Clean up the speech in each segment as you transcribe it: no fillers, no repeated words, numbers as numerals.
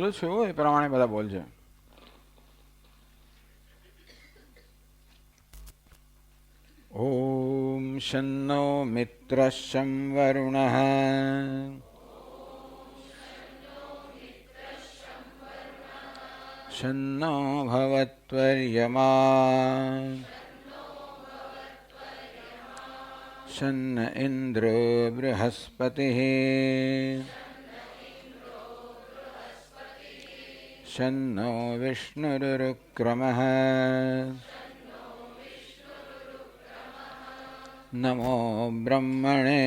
બોલું છું એ પ્રમાણે બધા બોલજો. ઓમ શન્નો મિત્ર શં વરુણઃ શન્નો ભવત્વર્યમા શન્ન ઇન્દ્રો બૃહસ્પતિઃ शन्नो विष्णुरुक्रमः नमो ब्रह्मणे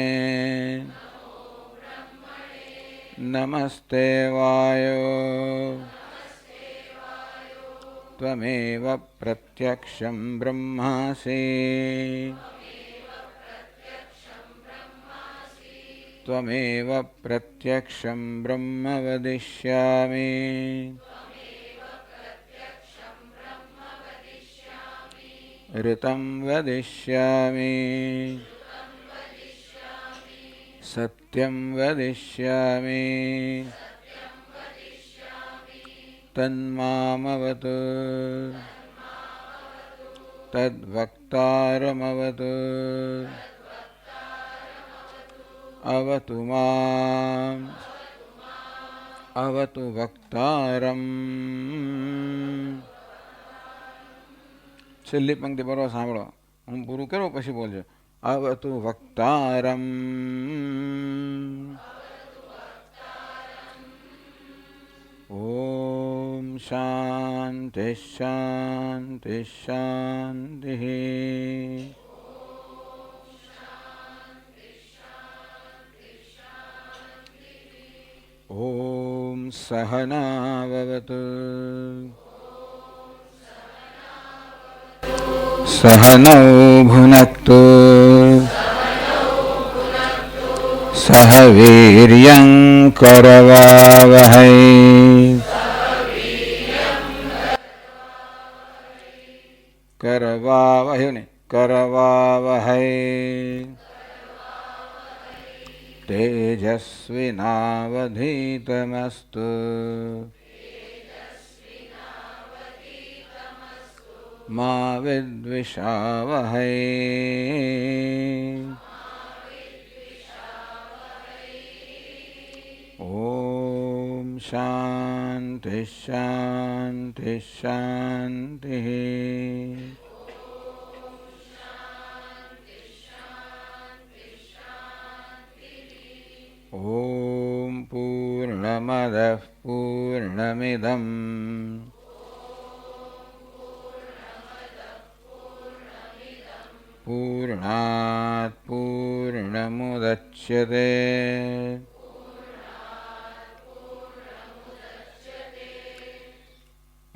नमस्ते वायो त्वमेव प्रत्यक्षं ब्रह्मासि त्वमेव प्रत्यक्षं ब्रह्म वदिष्यामि ऋतं वदिष्यामि सत्यं वदिष्यामि तन्मामवतु तद्वक्तारमवतु अवतु माम् अवतु वक्तारम्. છેલ્લી પંક્તિ બરોબર સાંભળો. હું પૂરું કરું પછી બોલજો. અવતુ વક્તારમ. ઓમ શાંતિ શાંતિ શાંતિ. ઓમ સહનાવવતુ सहनौ भुनक्तु सह वीर्यं करवावहै करवावहै तेजस्विनावधीतमस्तु मा विद्विषावहै. ओम शांति शांति शांति. ओम पूर्णमदः पूर्णमिदम् पूर्णात् पूर्णमुदच्यते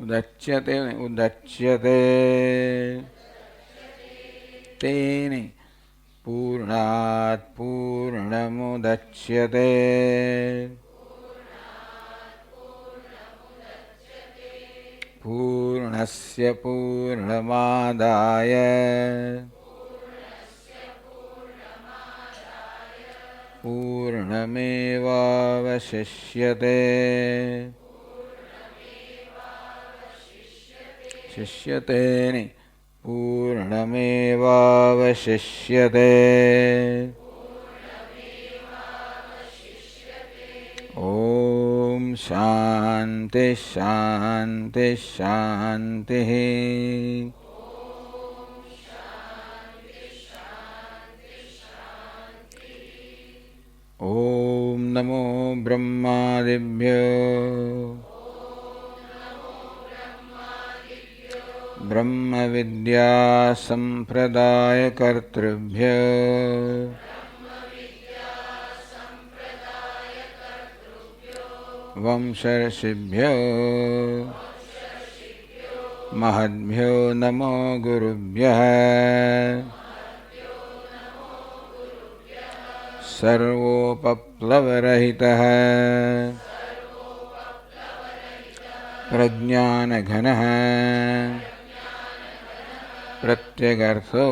उदच्यते उदच्यते तेने पूर्णात् पूर्णमुदच्यते पूर्णस्य पूर्णमादाय पूर्णमेवावशिष्यते शिष्यते पूर्णमेवावशिष्यते. ओम शांति शांति शांति. ओम नमो ब्रह्मादिभ्यो ब्रह्म विद्या संप्रदायकर्तृभ्यो वंशर्षिभ्यो महद्भ्यो नमो गुरुभ्यः. सर्वोपप्लवरहितः प्रज्ञानघनः प्रत्यगर्थो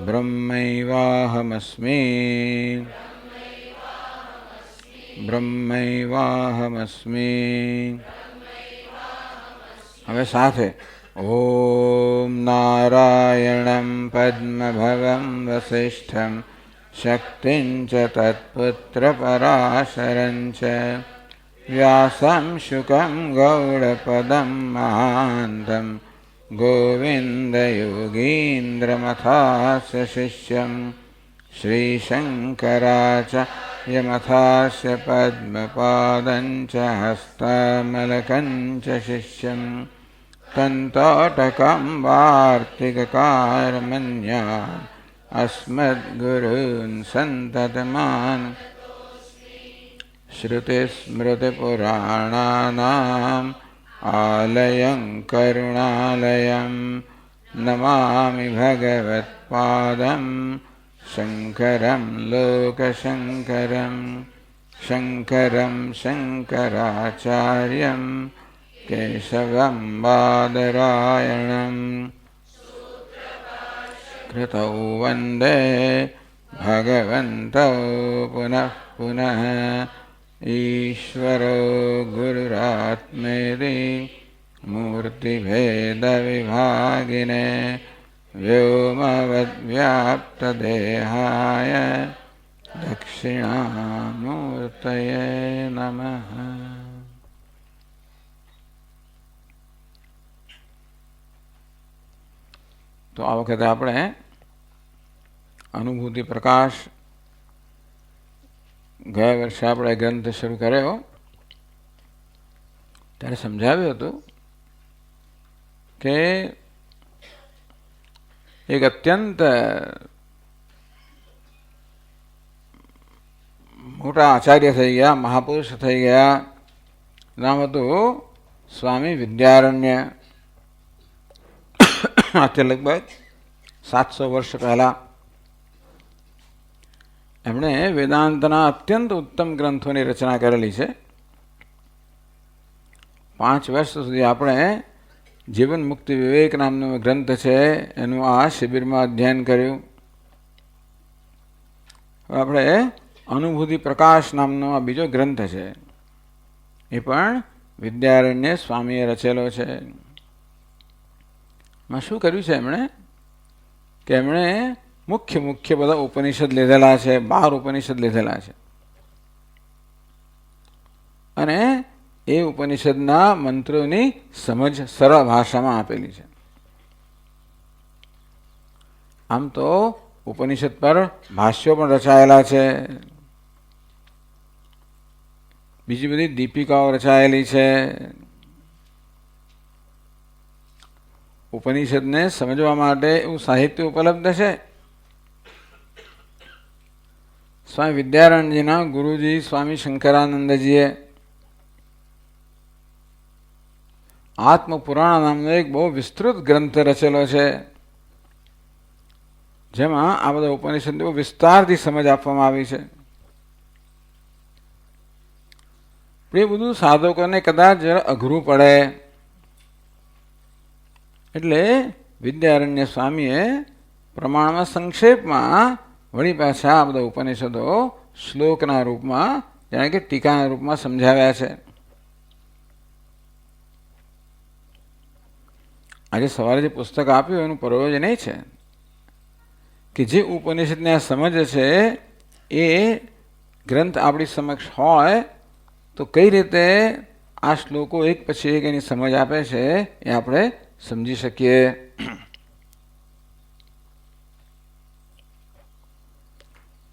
ब्रह्मैवाहमस्मि બ્રહ્મૈવાહમસ્મિ. હવે સાથે ઓમ નારાયણં પદ્મભવં વસિષ્ઠં શક્તિં ચ તત્પુત્રપરાશરં ચ વ્યાસં શુકં ગૌડપદં મહાન્तं ગોવિંદયોગીન્દ્રમથાસ્ય શિષ્યં શ્રીશંકરાચાર્યમથાસ્ય પદ્મપાદં ચ હસ્તમલકં ચ શિષ્યં તંતોટકં વાર્તિકકારમન્યાन् अस्मद्गुरून् सन्ततमान् श्रुतिस्मृतिपुराणानाम् आलयं करुणालयं नमामि भगवत्पादं शङ्करं लोकशङ्करं शङ्करं शङ्कराचार्यं केशवं बादरायणम् कृतौ वन्दे भगवन्तौ पुनः पुनः ईश्वरो गुरुरात्मेति मूर्तिभेदविभागिने व्योमवद्व्याप्तदेहाय दक्षिणामूर्तये नमः. તો આ વખતે આપણે અનુભૂતિ પ્રકાશ ગયા વર્ષે આપણે ગ્રંથ શરૂ કર્યો ત્યારે સમજાવ્યું હતું કે એક અત્યંત મોટા આચાર્ય થઈ ગયા, મહાપુરુષ થઈ ગયા. નામ હતું સ્વામી વિદ્યારણ્ય. આથી લગભગ 700 વર્ષ પહેલા એમણે વેદાંતના અત્યંત ઉત્તમ ગ્રંથોની રચના કરેલી છે. 5 વર્ષ સુધી આપણે જીવન મુક્તિ વિવેક નામનો ગ્રંથ છે એનું આ શિબિરમાં અધ્યયન કર્યું. આપણે અનુભૂતિ પ્રકાશ નામનો આ બીજો ગ્રંથ છે, એ પણ વિદ્યારણ્ય સ્વામીએ રચેલો છે. માં શું કર્યું છે એમણે કે એમણે મુખ્ય બધા ઉપનિષદ લીધેલા છે, 12 ઉપનિષદ લીધેલા છે, અને એ ઉપનિષદના મંત્રોની સમજ સરળ ભાષામાં આપેલી છે. આમ તો ઉપનિષદ પર ભાષ્યો પણ રચાયેલા છે, બીજી બધી દીપિકાઓ રચાયેલી છે. ઉપનિષદને સમજવા માટે એવું સાહિત્ય ઉપલબ્ધ છે. સ્વામી વિદ્યારણ્યજીના ગુરુજી સ્વામી શંકરાનંદજીએ આત્મપુરાણ નામનો એક બહુ વિસ્તૃત ગ્રંથ રચેલો છે, જેમાં આ બધા ઉપનિષદની બહુ વિસ્તારથી સમજ આપવામાં આવી છે. એ બધું સાધકોને કદાચ જરા અઘરું પડે એટલે વિદ્યારણ્ય સ્વામીએ પ્રમાણમાં સંક્ષેપમાં વળી પાછા આ બધા ઉપનિષદો શ્લોકના રૂપમાં, જાણે કે ટીકાના રૂપમાં સમજાવ્યા છે. આજે સવારે જે પુસ્તક આપ્યું એનું પ્રયોજન એ છે કે જે ઉપનિષદની આ સમજ છે એ ગ્રંથ આપણી સમક્ષ હોય તો કઈ રીતે આ શ્લોકો એક પછી એક એની સમજ આપે છે એ આપણે સમજી શકીએ.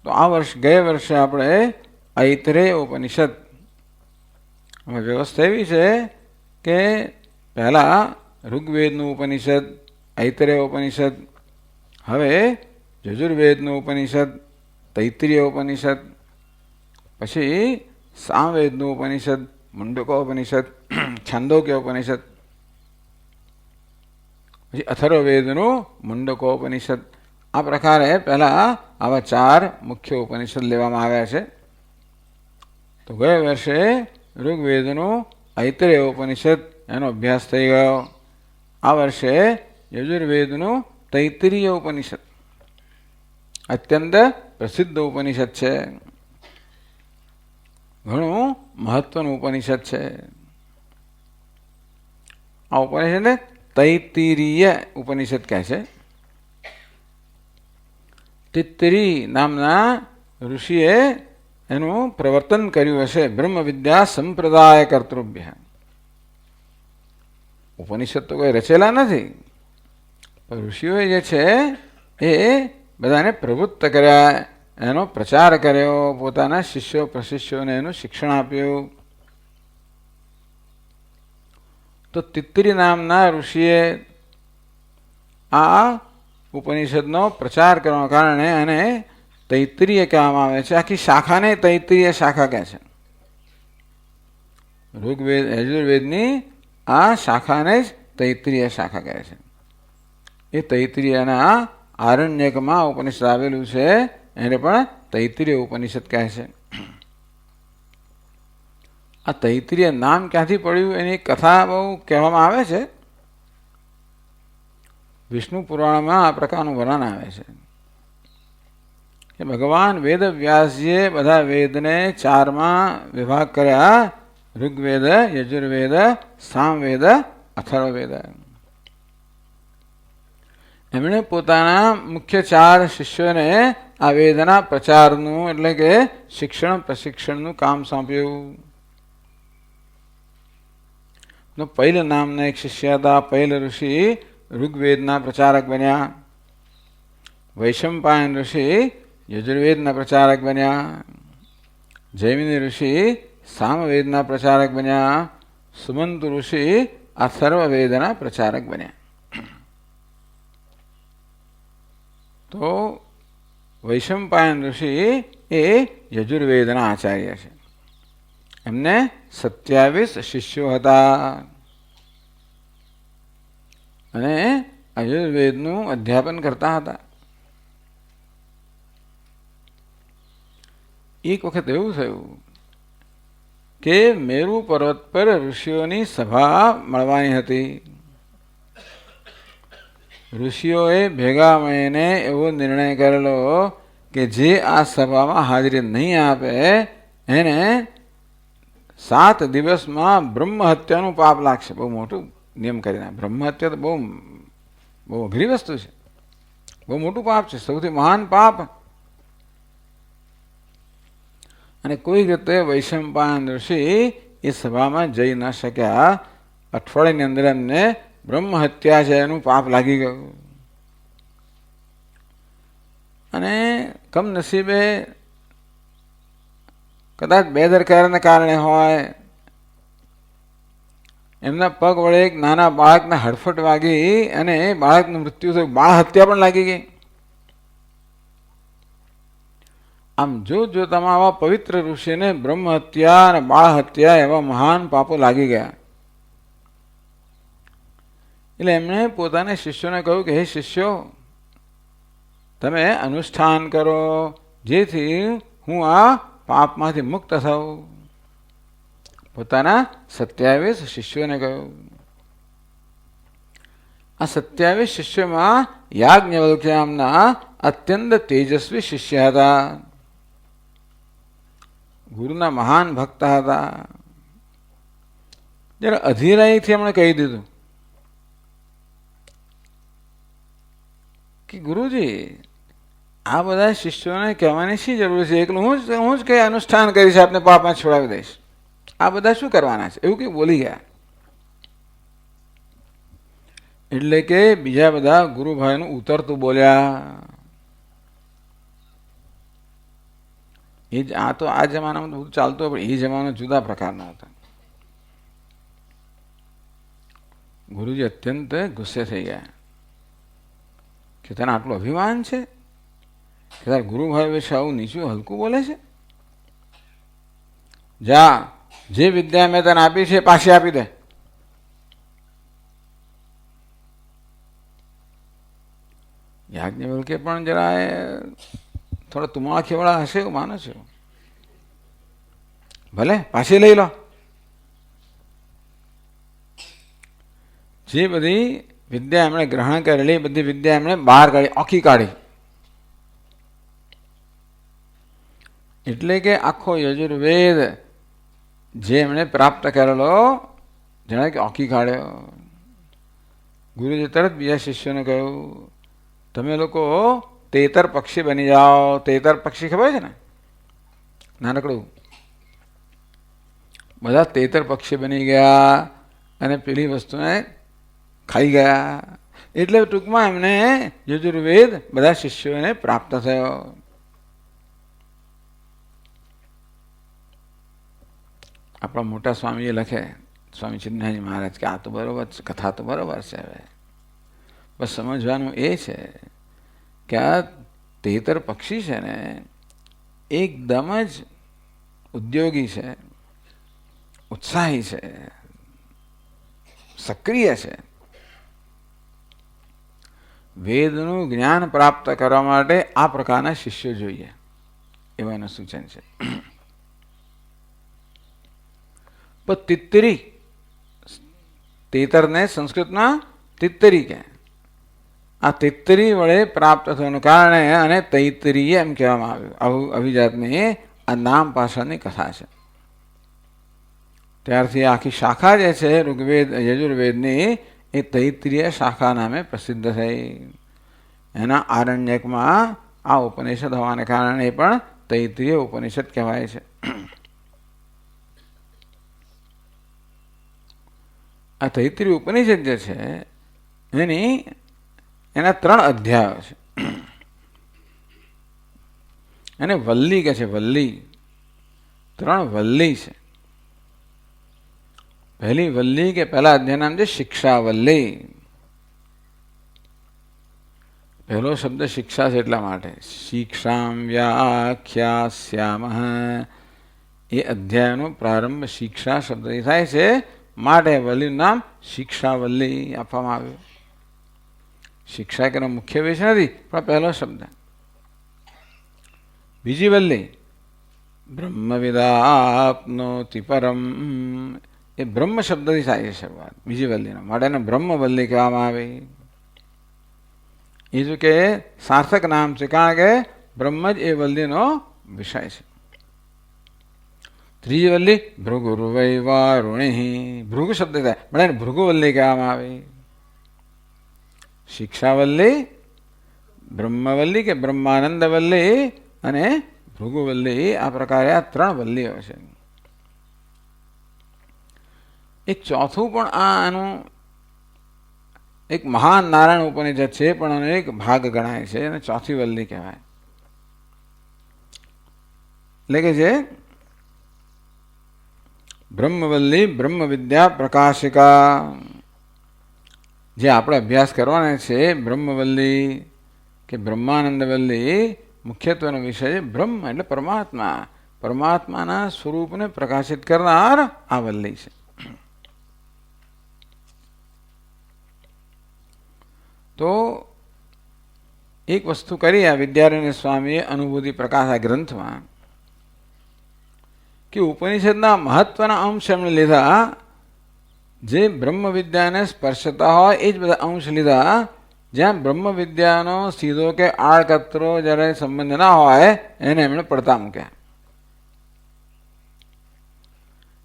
તો આ ગયા વર્ષે આપણે ઐતરેય ઉપનિષદ, વ્યવસ્થા એવી છે કે પહેલા ઋગ્વેદનું ઉપનિષદ ઐતરેય ઉપનિષદ, હવે યજુર્વેદનું ઉપનિષદ તૈત્રીય ઉપનિષદ, પછી સામવેદનું ઉપનિષદ મુંડકોપનિષદ, છાંદોક્ય ઉપનિષદ, પછી અથર્વવેદનું મુંડકોપનિષદ. આ પ્રકારે પહેલા આવા 4 મુખ્ય ઉપનિષદ લેવામાં આવ્યા છે. તો ગયા વર્ષે ઋગ્વેદનું ઐતરેય ઉપનિષદ એનો અભ્યાસ થઈ ગયો. આ વર્ષે યજુર્વેદનું તૈત્રીય ઉપનિષદ, અત્યંત પ્રસિદ્ધ ઉપનિષદ છે. ઘણું મહત્વનું ઉપનિષદ છે. આ ઉપનિષદને તૈત્તિરીય ઉપનિષદ કહે છે. તિત્તરી નામના ઋષિએ એનું પ્રવર્તન કર્યું હશે બ્રહ્મ વિદ્યા સંપ્રદાય કર્તૃભ્ય. ઉપનિષદ તો કોઈ રચેલા નથી, પણ ઋષિઓએ જે છે એ બધાને પ્રવૃત્ત કર્યા, એનો પ્રચાર કર્યો, પોતાના શિષ્યો પ્રશિષ્યોને એનું શિક્ષણ આપ્યું. તો તિત્તરી નામના ઋષિએ આ ઉપનિષદનો પ્રચાર કરવાના કારણે અને તૈત્તિરીય કહેવામાં આવે છે. આખી શાખાને તૈત્તિરીય શાખા કહે છે. ઋગ્વેદ યજુર્વેદની આ શાખાને જ તૈત્તિરીય શાખા કહે છે. એ તૈત્તિરીયના આરણ્યકમાં ઉપનિષદ આવેલું છે, એને પણ તૈત્તિરીય ઉપનિષદ કહે છે. આ તૈત્તિરીય નામ ક્યાંથી પડ્યું એની કથા બહુ કહેવામાં આવે છે. વિષ્ણુ પુરાણમાં આ પ્રકારનું વર્ણન આવે છે કે ભગવાન વેદ વ્યાસજીએ બધા વેદને ચારમાં વિભાગ કર્યા: ઋગ્વેદ, યજુર્વેદ, સામવેદ, અથર્વવેદ. એમણે પોતાના મુખ્ય 4 શિષ્યોને આ વેદના પ્રચારનું એટલે કે શિક્ષણ પ્રશિક્ષણનું કામ સોંપ્યું. પૈલ નામના એક શિષ્ય હતા. પૈલ ઋષિ ઋગ્વેદના પ્રચારક બન્યા. વૈશંપાયન ઋષિ યજુર્વેદના પ્રચારક બન્યા. જૈમિની ઋષિ સામવેદના પ્રચારક બન્યા. સુમંતુ ઋષિ અથર્વવેદના પ્રચારક બન્યા. તો વૈશંપાયન ઋષિ એ યજુર્વેદના આચાર્ય છે. એમને 27 શિષ્યો હતા અને આયુર્વેદનું અધ્યાપન કરતા હતા. એક વખત એવું થયું કે મેરુ પર્વત પર ઋષિઓની સભા મળવાની હતી. ઋષિઓએ ભેગા મળીને એવો નિર્ણય કરેલો કે જે આ સભામાં હાજરી નહીં આપે એને 7 દિવસમાં બ્રહ્મ હત્યાનું પાપ લાગશે. બહુ મોટું નિયમ કરીને. બ્રહ્મ હત્યા તો બહુ અઘરી વસ્તુ છે, બહુ મોટું પાપ છે, સૌથી મહાન પાપ. અને કોઈ રીતે વૈશંપાયન ઋષિ એ સભામાં જઈ ન શક્યા. અઠવાડિયાની અંદર એમને બ્રહ્મ હત્યા છે એનું પાપ લાગી ગયું. અને કમનસીબે કદાચ બેદરકારીના કારણે હોય, એમના પગ વડે એક નાના બાળકને હડફટ વાગી અને બાળકનું મૃત્યુ થયું. બાળ હત્યા પણ લાગી ગઈ. આમ જોતામાં આવા પવિત્ર ઋષિને બ્રહ્મ હત્યા અને બાળ હત્યા એવા મહાન પાપો લાગી ગયા. એટલે એમણે પોતાના શિષ્યોને કહ્યું કે હે શિષ્યો, તમે અનુષ્ઠાન કરો જેથી હું આ પાપમાંથી મુક્ત થાઉં. પોતાના 27 શિષ્યોને કહ્યું. આ 27 શિષ્યોમાં યાજ્ઞવલ્ક્ય નામના અત્યંત તેજસ્વી શિષ્ય હતા. ગુરુના મહાન ભક્ત હતા. જરા અધીરાઈથી એમણે કહી દીધું કે ગુરુજી, આ બધા શિષ્યોને કહેવાની શી જરૂર છે? એકલું હું જ કઈ અનુષ્ઠાન કરીશ, આપને પાપમાં છોડાવી દઈશ. આ બધા શું કરવાના છે? એવું કઈ બોલી ગયા. એટલે કે બીજા બધા ગુરુભાઈનું ઉતરતું બોલ્યા. એ જ આ તો આ જમાનામાં બધું ચાલતું હોય, પણ એ જમાનો જુદા પ્રકારનો હતો. ગુરુજી અત્યંત ગુસ્સે થઈ ગયા કે તને આટલું અભિમાન છે કે તારા ગુરુભાઈ વિશે આવું નીચું હલકું બોલે છે? જા, જે વિદ્યા મેં તને આપી છે પાછી આપી દે. યાજ્ઞવલ્ક્ય પણ જરા થોડા તુમાખીવાળા હશે એવું માનો છો? ભલે પાછી લઈ લો. જે બધી વિદ્યા એમણે ગ્રહણ કરેલી બધી વિદ્યા એમણે બહાર કાઢી, આખી કાઢી. એટલે કે આખો યજુર્વેદ જે એમણે પ્રાપ્ત કરેલો જાણે કે ઓકી કાઢ્યો. ગુરુજી તરત બીજા શિષ્યોને કહ્યું, તમે લોકો તેતર પક્ષી બની જાઓ. તેતર પક્ષી ખબર છે ને, નાનકડું. બધા તેતર પક્ષી બની ગયા અને પેલી વસ્તુને ખાઈ ગયા. એટલે ટૂંકમાં એમને યજુર્વેદ બધા શિષ્યોને પ્રાપ્ત થયો. આપણા મોટા સ્વામીએ લખે, સ્વામી ચિન્મયાનંદ મહારાજ, કે આ તો બરોબર છે, કથા તો બરોબર છે. હવે બસ સમજવાનું એ છે કે આ તેતર પક્ષી છે ને એકદમ જ ઉદ્યોગી છે, ઉત્સાહી છે, સક્રિય છે. વેદનું જ્ઞાન પ્રાપ્ત કરવા માટે આ પ્રકારના શિષ્યો જોઈએ, એવું એનું સૂચન છે. પણ તિત્તરી, તેતરને સંસ્કૃતમાં તિત્તરી કહે. આ તિત્તરી વડે પ્રાપ્ત થવાનું કારણે અને તૈત્તરીય એમ કહેવામાં આવ્યું. આવું અભિજાતની આ નામ પાછળની કથા છે. ત્યારથી આખી શાખા જે છે ઋગ્વેદ યજુર્વેદની એ તૈત્તરીય શાખા નામે પ્રસિદ્ધ થઈ. એના આરણ્યકમાં આ ઉપનિષદ હોવાને કારણે પણ તૈત્તરીય ઉપનિષદ કહેવાય છે. આ તૈત્તરીય ઉપનિષદ જે છે એના 3 અધ્યાયો છે. એને વલ્લી કહે છે, વલ્લી. 3 વલ્લી છે. પહેલી વલ્લી કે પહેલા અધ્યાય નામ છે શિક્ષાવલ્લી. પહેલો શબ્દ શિક્ષા છે એટલા માટે. શિક્ષામ વ્યાખ્યાસ્યામઃ, એ અધ્યાયનો પ્રારંભ શિક્ષા શબ્દથી થાય છે, માટે વલ્લીનું નામ શિક્ષાવલ્લી આપવામાં આવ્યું. શિક્ષા કે મુખ્ય વિષય નથી, પણ પહેલો શબ્દ. બીજી વલ્લી બ્રહ્મવિદાપ્નોતિ પરમ, એ બ્રહ્મ શબ્દથી થાય છે શરૂઆત બીજી વલ્લીનો, માટે એને બ્રહ્મવલ્લી કહેવામાં આવી. એ જો કે સાર્થક નામ છે, કારણ કે બ્રહ્મ જ એ વલ્લીનો વિષય છે. ત્રીજી વલ્લી ભૃગુર્વૈવારુણિ, ભૃગુ શબ્દ થાય, પણ એને ભૃગુવલ્લી કહેવામાં આવી. શિક્ષાવલ્લી, બ્રહ્મવલ્લી કે બ્રહ્માનંદવલ્લી અને ભૃગુવલ્લી, આ પ્રકારે આ 3 વલ્લીઓ છે. એક ચોથું પણ આનું એક મહાન નારાયણ ઉપનિષદ છે, પણ એનો એક ભાગ ગણાય છે અને ચોથી વલ્લી કહેવાય. એટલે કે છે બ્રહ્મવલ્લી બ્રહ્મ વિદ્યા પ્રકાશિકા. જે આપણે અભ્યાસ કરવાના છે બ્રહ્મવલ્લી કે બ્રહ્માનંદવલ્લી, મુખ્યત્વનો વિષય બ્રહ્મ એટલે પરમાત્મા, પરમાત્માના સ્વરૂપને પ્રકાશિત કરનાર આ વલ્લી છે. તો એક વસ્તુ કરી આ વિદ્યારણ્ય સ્વામીએ અનુભૂતિ પ્રકાશ આ ગ્રંથમાં, કે ઉપનિષદના મહત્વના અંશ એમણે લીધા, જે બ્રહ્મ વિદ્યાને સ્પર્શતા હોય એ જ બધા અંશ લીધા. જ્યાં બ્રહ્મ વિદ્યાનો સીધો કે આડકતરો જ્યારે સંબંધ ના હોય એને એમણે પડતા મૂક્યા.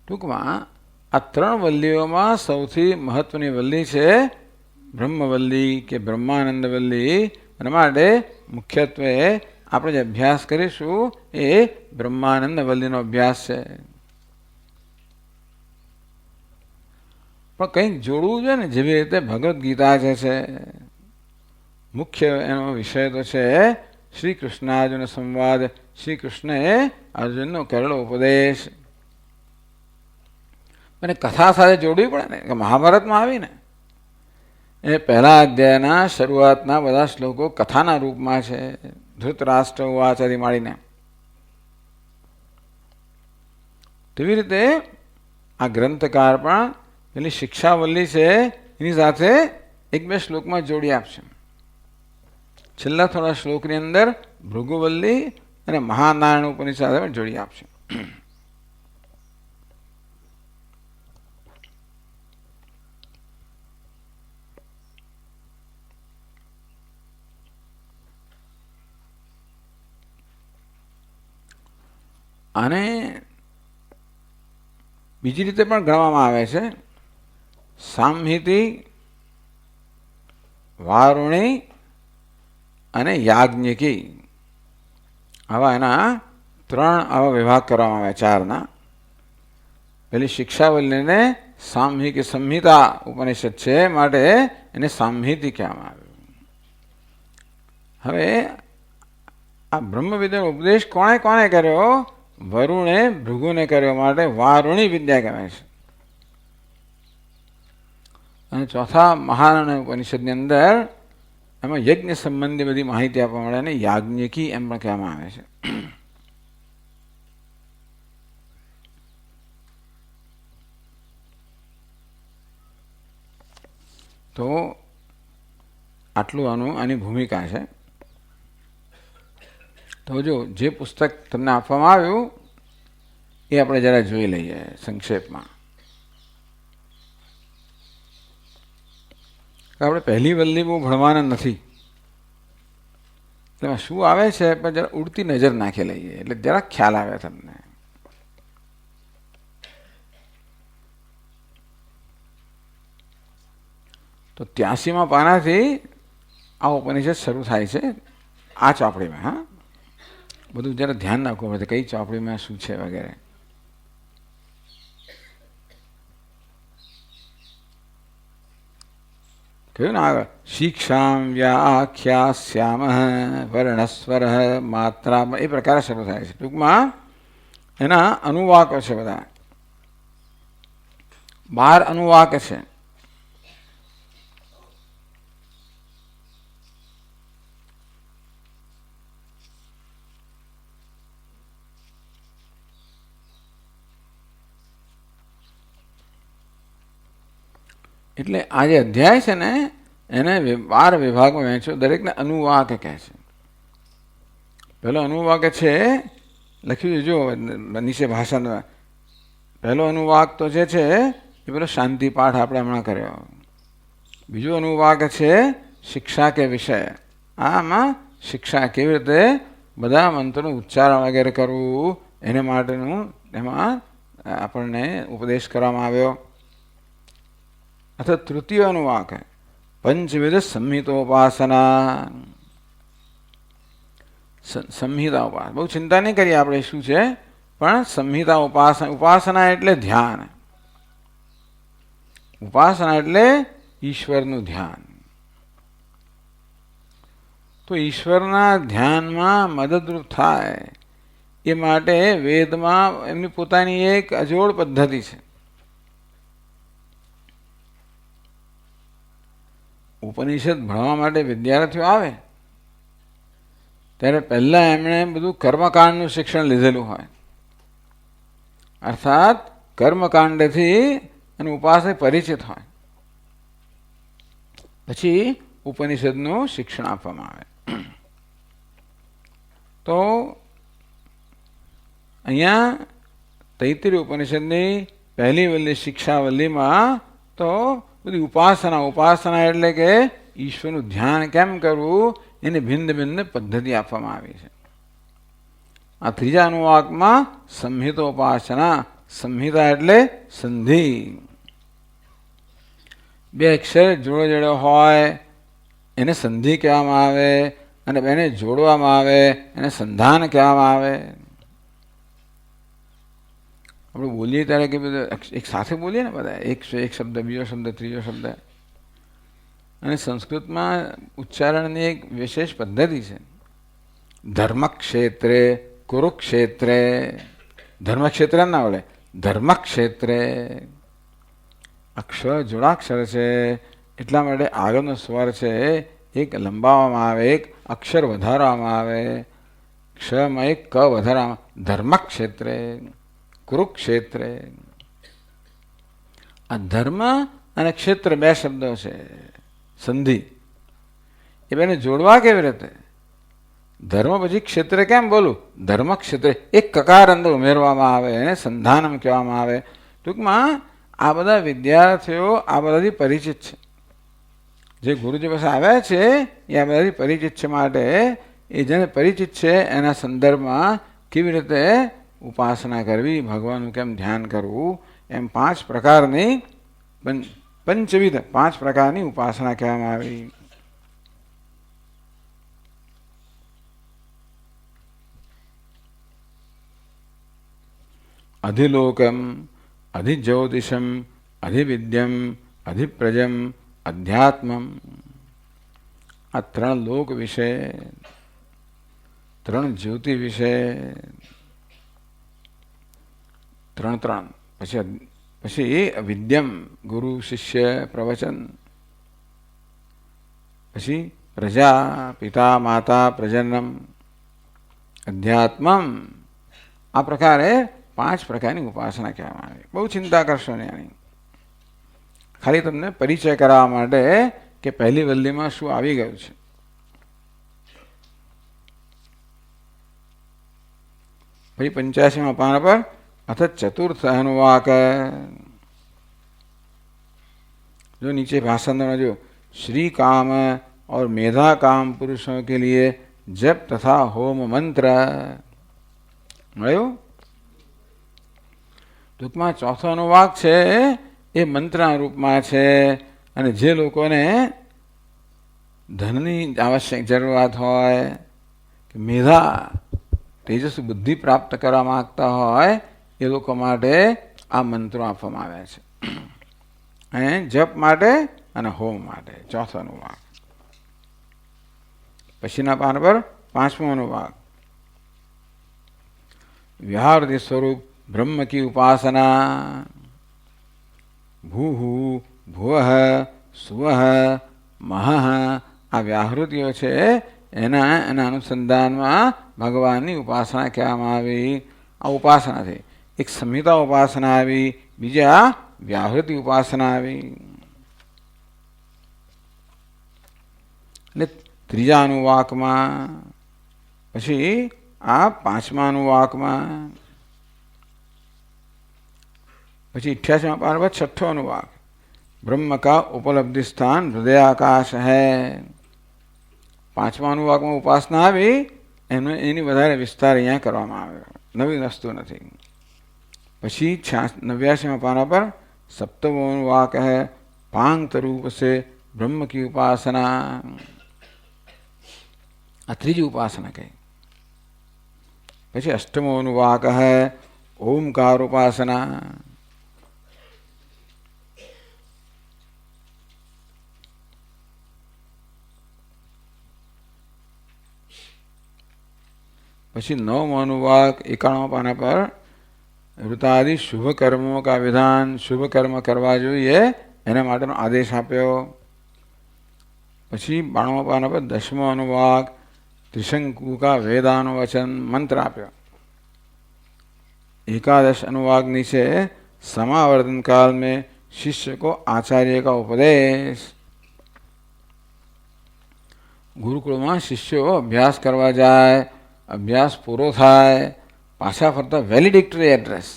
ટૂંકમાં આ 3 વલ્લીઓમાં સૌથી મહત્વની વલ્લી છે બ્રહ્મવલ્લી કે બ્રહ્માનંદવલ્લી. અને માટે મુખ્યત્વે આપણે જે અભ્યાસ કરીશું એ બ્રહ્માનંદવલ્લીનો અભ્યાસ છે. પણ કંઈક જોડવું છે ને, જેવી રીતે ભગવદ્ ગીતા જે છે મુખ્ય એનો વિષય તો છે શ્રી કૃષ્ણાર્જુન સંવાદ. શ્રી કૃષ્ણએ અર્જુનનો કરેલો ઉપદેશ. અને કથા સાથે જોડવી પડે ને, કે મહાભારતમાં આવીને એ પહેલા અધ્યાયના શરૂઆતના બધા શ્લોકો કથાના રૂપમાં છે. ધૃતરાષ્ટ્ર વાચાથી માંડીને તેવી રીતે આ ગ્રંથકાર પણ પેલી શિક્ષાવલ્લી છે એની સાથે 1-2 શ્લોકમાં જોડી આપશે. છેલ્લા થોડા શ્લોકની અંદર ભૃગુવલ્લી અને મહાનારાયણ ઉપનિષદ સાથે પણ જોડી આપશે. અને બીજી રીતે પણ ગણવામાં આવે છે. સામહિતિ, વારુણી અને યાજ્ઞિકી, આવા એના 3 આવા વિભાગ કરવામાં આવ્યા, 4ના. પેલી શિક્ષાવલ્લીને સામહિક સંહિતા ઉપનિષદ છે, માટે એને સામહિતિ કહેવામાં આવ્યું. હવે આ બ્રહ્મવિદ્યાનો ઉપદેશ કોણે કોને કર્યો? વરુણે ભૃગુને કર્યો, માટે વારુણી વિદ્યા કહેવાય છે. અને ચોથા મહારાણા ઉપનિષદની અંદર એમાં યજ્ઞ સંબંધી બધી માહિતી આપવા મળે, અને યાજ્ઞિકી એમ પણ કહેવામાં આવે છે. તો આટલું આની ભૂમિકા છે. તો જો જે પુસ્તક તમને આપવામાં આવ્યું એ આપણે જરા જોઈ લઈએ સંક્ષેપમાં. આપણે પહેલી વલ્લી બહુ ભણવાના નથી, તેમાં શું આવે છે પણ જરા ઉડતી નજર નાખી લઈએ એટલે જરાક ખ્યાલ આવે તમને. તો 83મા પાનાથી આ ઉપનિષદ શરૂ થાય છે, આ ચોપડીમાં. હા, બધું જરા ધ્યાન રાખવું પડશે કઈ ચોપડીમાં શું છે વગેરે. કહ્યું ને આગળ, શિક્ષામ વ્યાખ્યાસ્યામ વર્ણસ્વર માત્રા, એ પ્રકારે શરૂ થાય છે. ટૂંકમાં એના અનુવાકો છે બધા, 12 અનુવાક છે. એટલે આ જે અધ્યાય છે ને એને 12 વિભાગમાં વહેંચ્યો, દરેકને અનુવાક કહે છે. પહેલો અનુવાક છે, લખ્યું જો નીચે ભાષાનો. પહેલો અનુવાક તો જે છે એ પેલો શાંતિ પાઠ આપણે હમણાં કર્યો. બીજો અનુવાક છે શિક્ષા કે વિષય, આમાં શિક્ષા કેવી રીતે બધા મંત્રોનું ઉચ્ચારણ વગેરે કરવું એને માટેનું એમાં આપણને ઉપદેશ કરવામાં આવ્યો. અથવા તૃતીય અનુવાક પંચવિધ સંહિતોપાસના, સંહિતા ઉપાસના. બહુ ચિંતા નહીં કરીએ આપણે શું છે, પણ સંહિતા ઉપાસના. ઉપાસના એટલે ધ્યાન, ઉપાસના એટલે ઈશ્વરનું ધ્યાન. તો ઈશ્વરના ધ્યાનમાં મદદરૂપ થાય એ માટે વેદમાં એમની પોતાની એક અજોડ પદ્ધતિ છે. ઉપનિષદ ભણવા માટે વિદ્યાર્થીઓ આવે ત્યારે પહેલા એમણે બધું કર્મકાંડનું શિક્ષણ લીધેલું હોય, અર્થાત કર્મકાંડથી અને ઉપાસને પરિચિત હોય, પછી ઉપનિષદનું શિક્ષણ આપવામાં આવે. તો અહીંયા તૈત્તિરીય ઉપનિષદની પહેલી વલ્લી શિક્ષાવલ્લીમાં તો બધી ઉપાસના એટલે કે ઈશ્વરનું ધ્યાન કેમ કરવું એની ભિન્ન ભિન્ન પદ્ધતિ આપવામાં આવી છે. આ ત્રીજા અનુવાકમાં સંહિતોપાસના, સંહિતા એટલે સંધિ, 2 અક્ષર જોડે હોય એને સંધિ કહેવામાં આવે, અને એને જોડવામાં આવે એને સંધાન કહેવામાં આવે. આપણે બોલીએ ત્યારે કે બધા એક સાથે બોલીએ ને, બધા એક શબ્દ, બીજો શબ્દ, ત્રીજો શબ્દ. અને સંસ્કૃતમાં ઉચ્ચારણની એક વિશેષ પદ્ધતિ છે. ધર્મક્ષેત્રે, કુરુક્ષેત્રે, ધર્મક્ષેત્ર ના બોલે, ધર્મક્ષેત્રે. અક્ષર જોડાક્ષર છે એટલા માટે આગળનો સ્વર છે એક લંબાવવામાં આવે, એક અક્ષર વધારવામાં આવે, ક્ષમાં એક ક વધારવામાં. ધર્મક્ષેત્રે, કુરુક્ષેત્રે. આ ધર્મ અને ક્ષેત્ર 2 શબ્દો છે, સંધિ. એ બેને જોડવા કેવી રીતે? ધર્મ પછી ક્ષેત્ર કેમ બોલું? ધર્મ ક્ષેત્ર, એક કકાર અંદર ઉમેરવામાં આવે, એને સંધાનમ કહેવામાં આવે. ટૂંકમાં આ બધા વિદ્યાર્થીઓ આ બધાથી પરિચિત છે. જે ગુરુજી પાસે આવ્યા છે એ આ બધાથી પરિચિત છે, માટે એ જેને પરિચિત છે એના સંદર્ભમાં કેવી રીતે ઉપાસના કરવી, ભગવાનનું કેમ ધ્યાન કરવું એમ 5 પ્રકારની પંચવિધ 5 પ્રકારની ઉપાસના કહેવામાં આવી. અધિલોકમ, અધિજ્યોતિષમ, અધિવિદ્યમ, અધિપ્રજમ, અધ્યાત્મમ. આ 3 લોક વિશે, 3 જ્યોતિ વિશે, 3 પછી વિદ્યમ ગુરુ શિષ્ય પ્રવચન, પછી પ્રજા પિતા માતા પ્રજનમ, અધ્યાત્મમ. આ પ્રકારે 5 પ્રકારની ઉપાસના કહેવામાં આવે. બહુ ચિંતા કરશો નહીં આની. ખાલી તમને પરિચય કરાવવા માટે કે પહેલી વલ્લીમાં શું આવી ગયું છે. પછી 85માં પાના પર અથ ચતુર્થ અનુવાક. जो नीचे भाषण में जो श्री काम और मेधा काम पुरुषों के लिए जप तथा होम मंत्र મળ્યું. ટૂંકમાં ચોથો અનુવાક છે એ મંત્રના રૂપમાં છે, અને જે લોકોને ધનની આવશ્યક જરૂરિયાત હોય કે મેધા તેજસ્વી બુદ્ધિ પ્રાપ્ત કરવા માંગતા હોય એ લોકો માટે આ મંત્રો આપવામાં આવ્યા છે. અને જપ માટે અને હોમ માટે ચોથો અનુવાક. પછીના પાન પર 5મો અનુવાક. व्याहृति स्वरूप ब्रह्म की उपासना. भूहु भुवः सुवः महः આ વ્યાહૃતિઓ છે એના અનુસંધાનમાં ભગવાનની ઉપાસના કહેવામાં આવી. આ ઉપાસના છે. એક સંહિતા ઉપાસના આવી, બીજા વ્યાહૃતિ ઉપાસના આવી. એટલે ત્રીજા અનુવાકમાં, પછી આ 5મા અનુવાકમાં, પછી 88મા પાના પર 6ठो अनुवाक. ब्रह्म का उपलब्धि स्थान हृदय आकाश है. 5મા અનુવાકમાં ઉપાસના આવી, એની વધારે વિસ્તાર અહીંયા કરવામાં આવ્યો, નવી વસ્તુ નથી. પછી 89મા પાના પર 7મો अनुवाक है पांगत रूप से ब्रह्म की उपासना. આ ત્રીજી ઉપાસના કહી. પછી 8મો अनुवाक है ओमकार उपासना. પછી 9મો अनुवाक 91મા પાના પર ऋतादि शुभ कर्मों का विधान, शुभ कर्म करवा જોઈએ એના માટેનો આદેશ આપ્યો. પછી 92મા પાના પર 10મો अनुवाक त्रिशंकु का वेदानु वचन मंत्र आप्यो. 11 अनुवाक नीचे समावर्तन काल में शिष्य को आचार्य का उपदेश. गुरुकुल में शिष्यो अभ्यास करवा जाए, अभ्यास पूरो थाय, पाछा फरता वेलिडिक्टरी एड्रेस.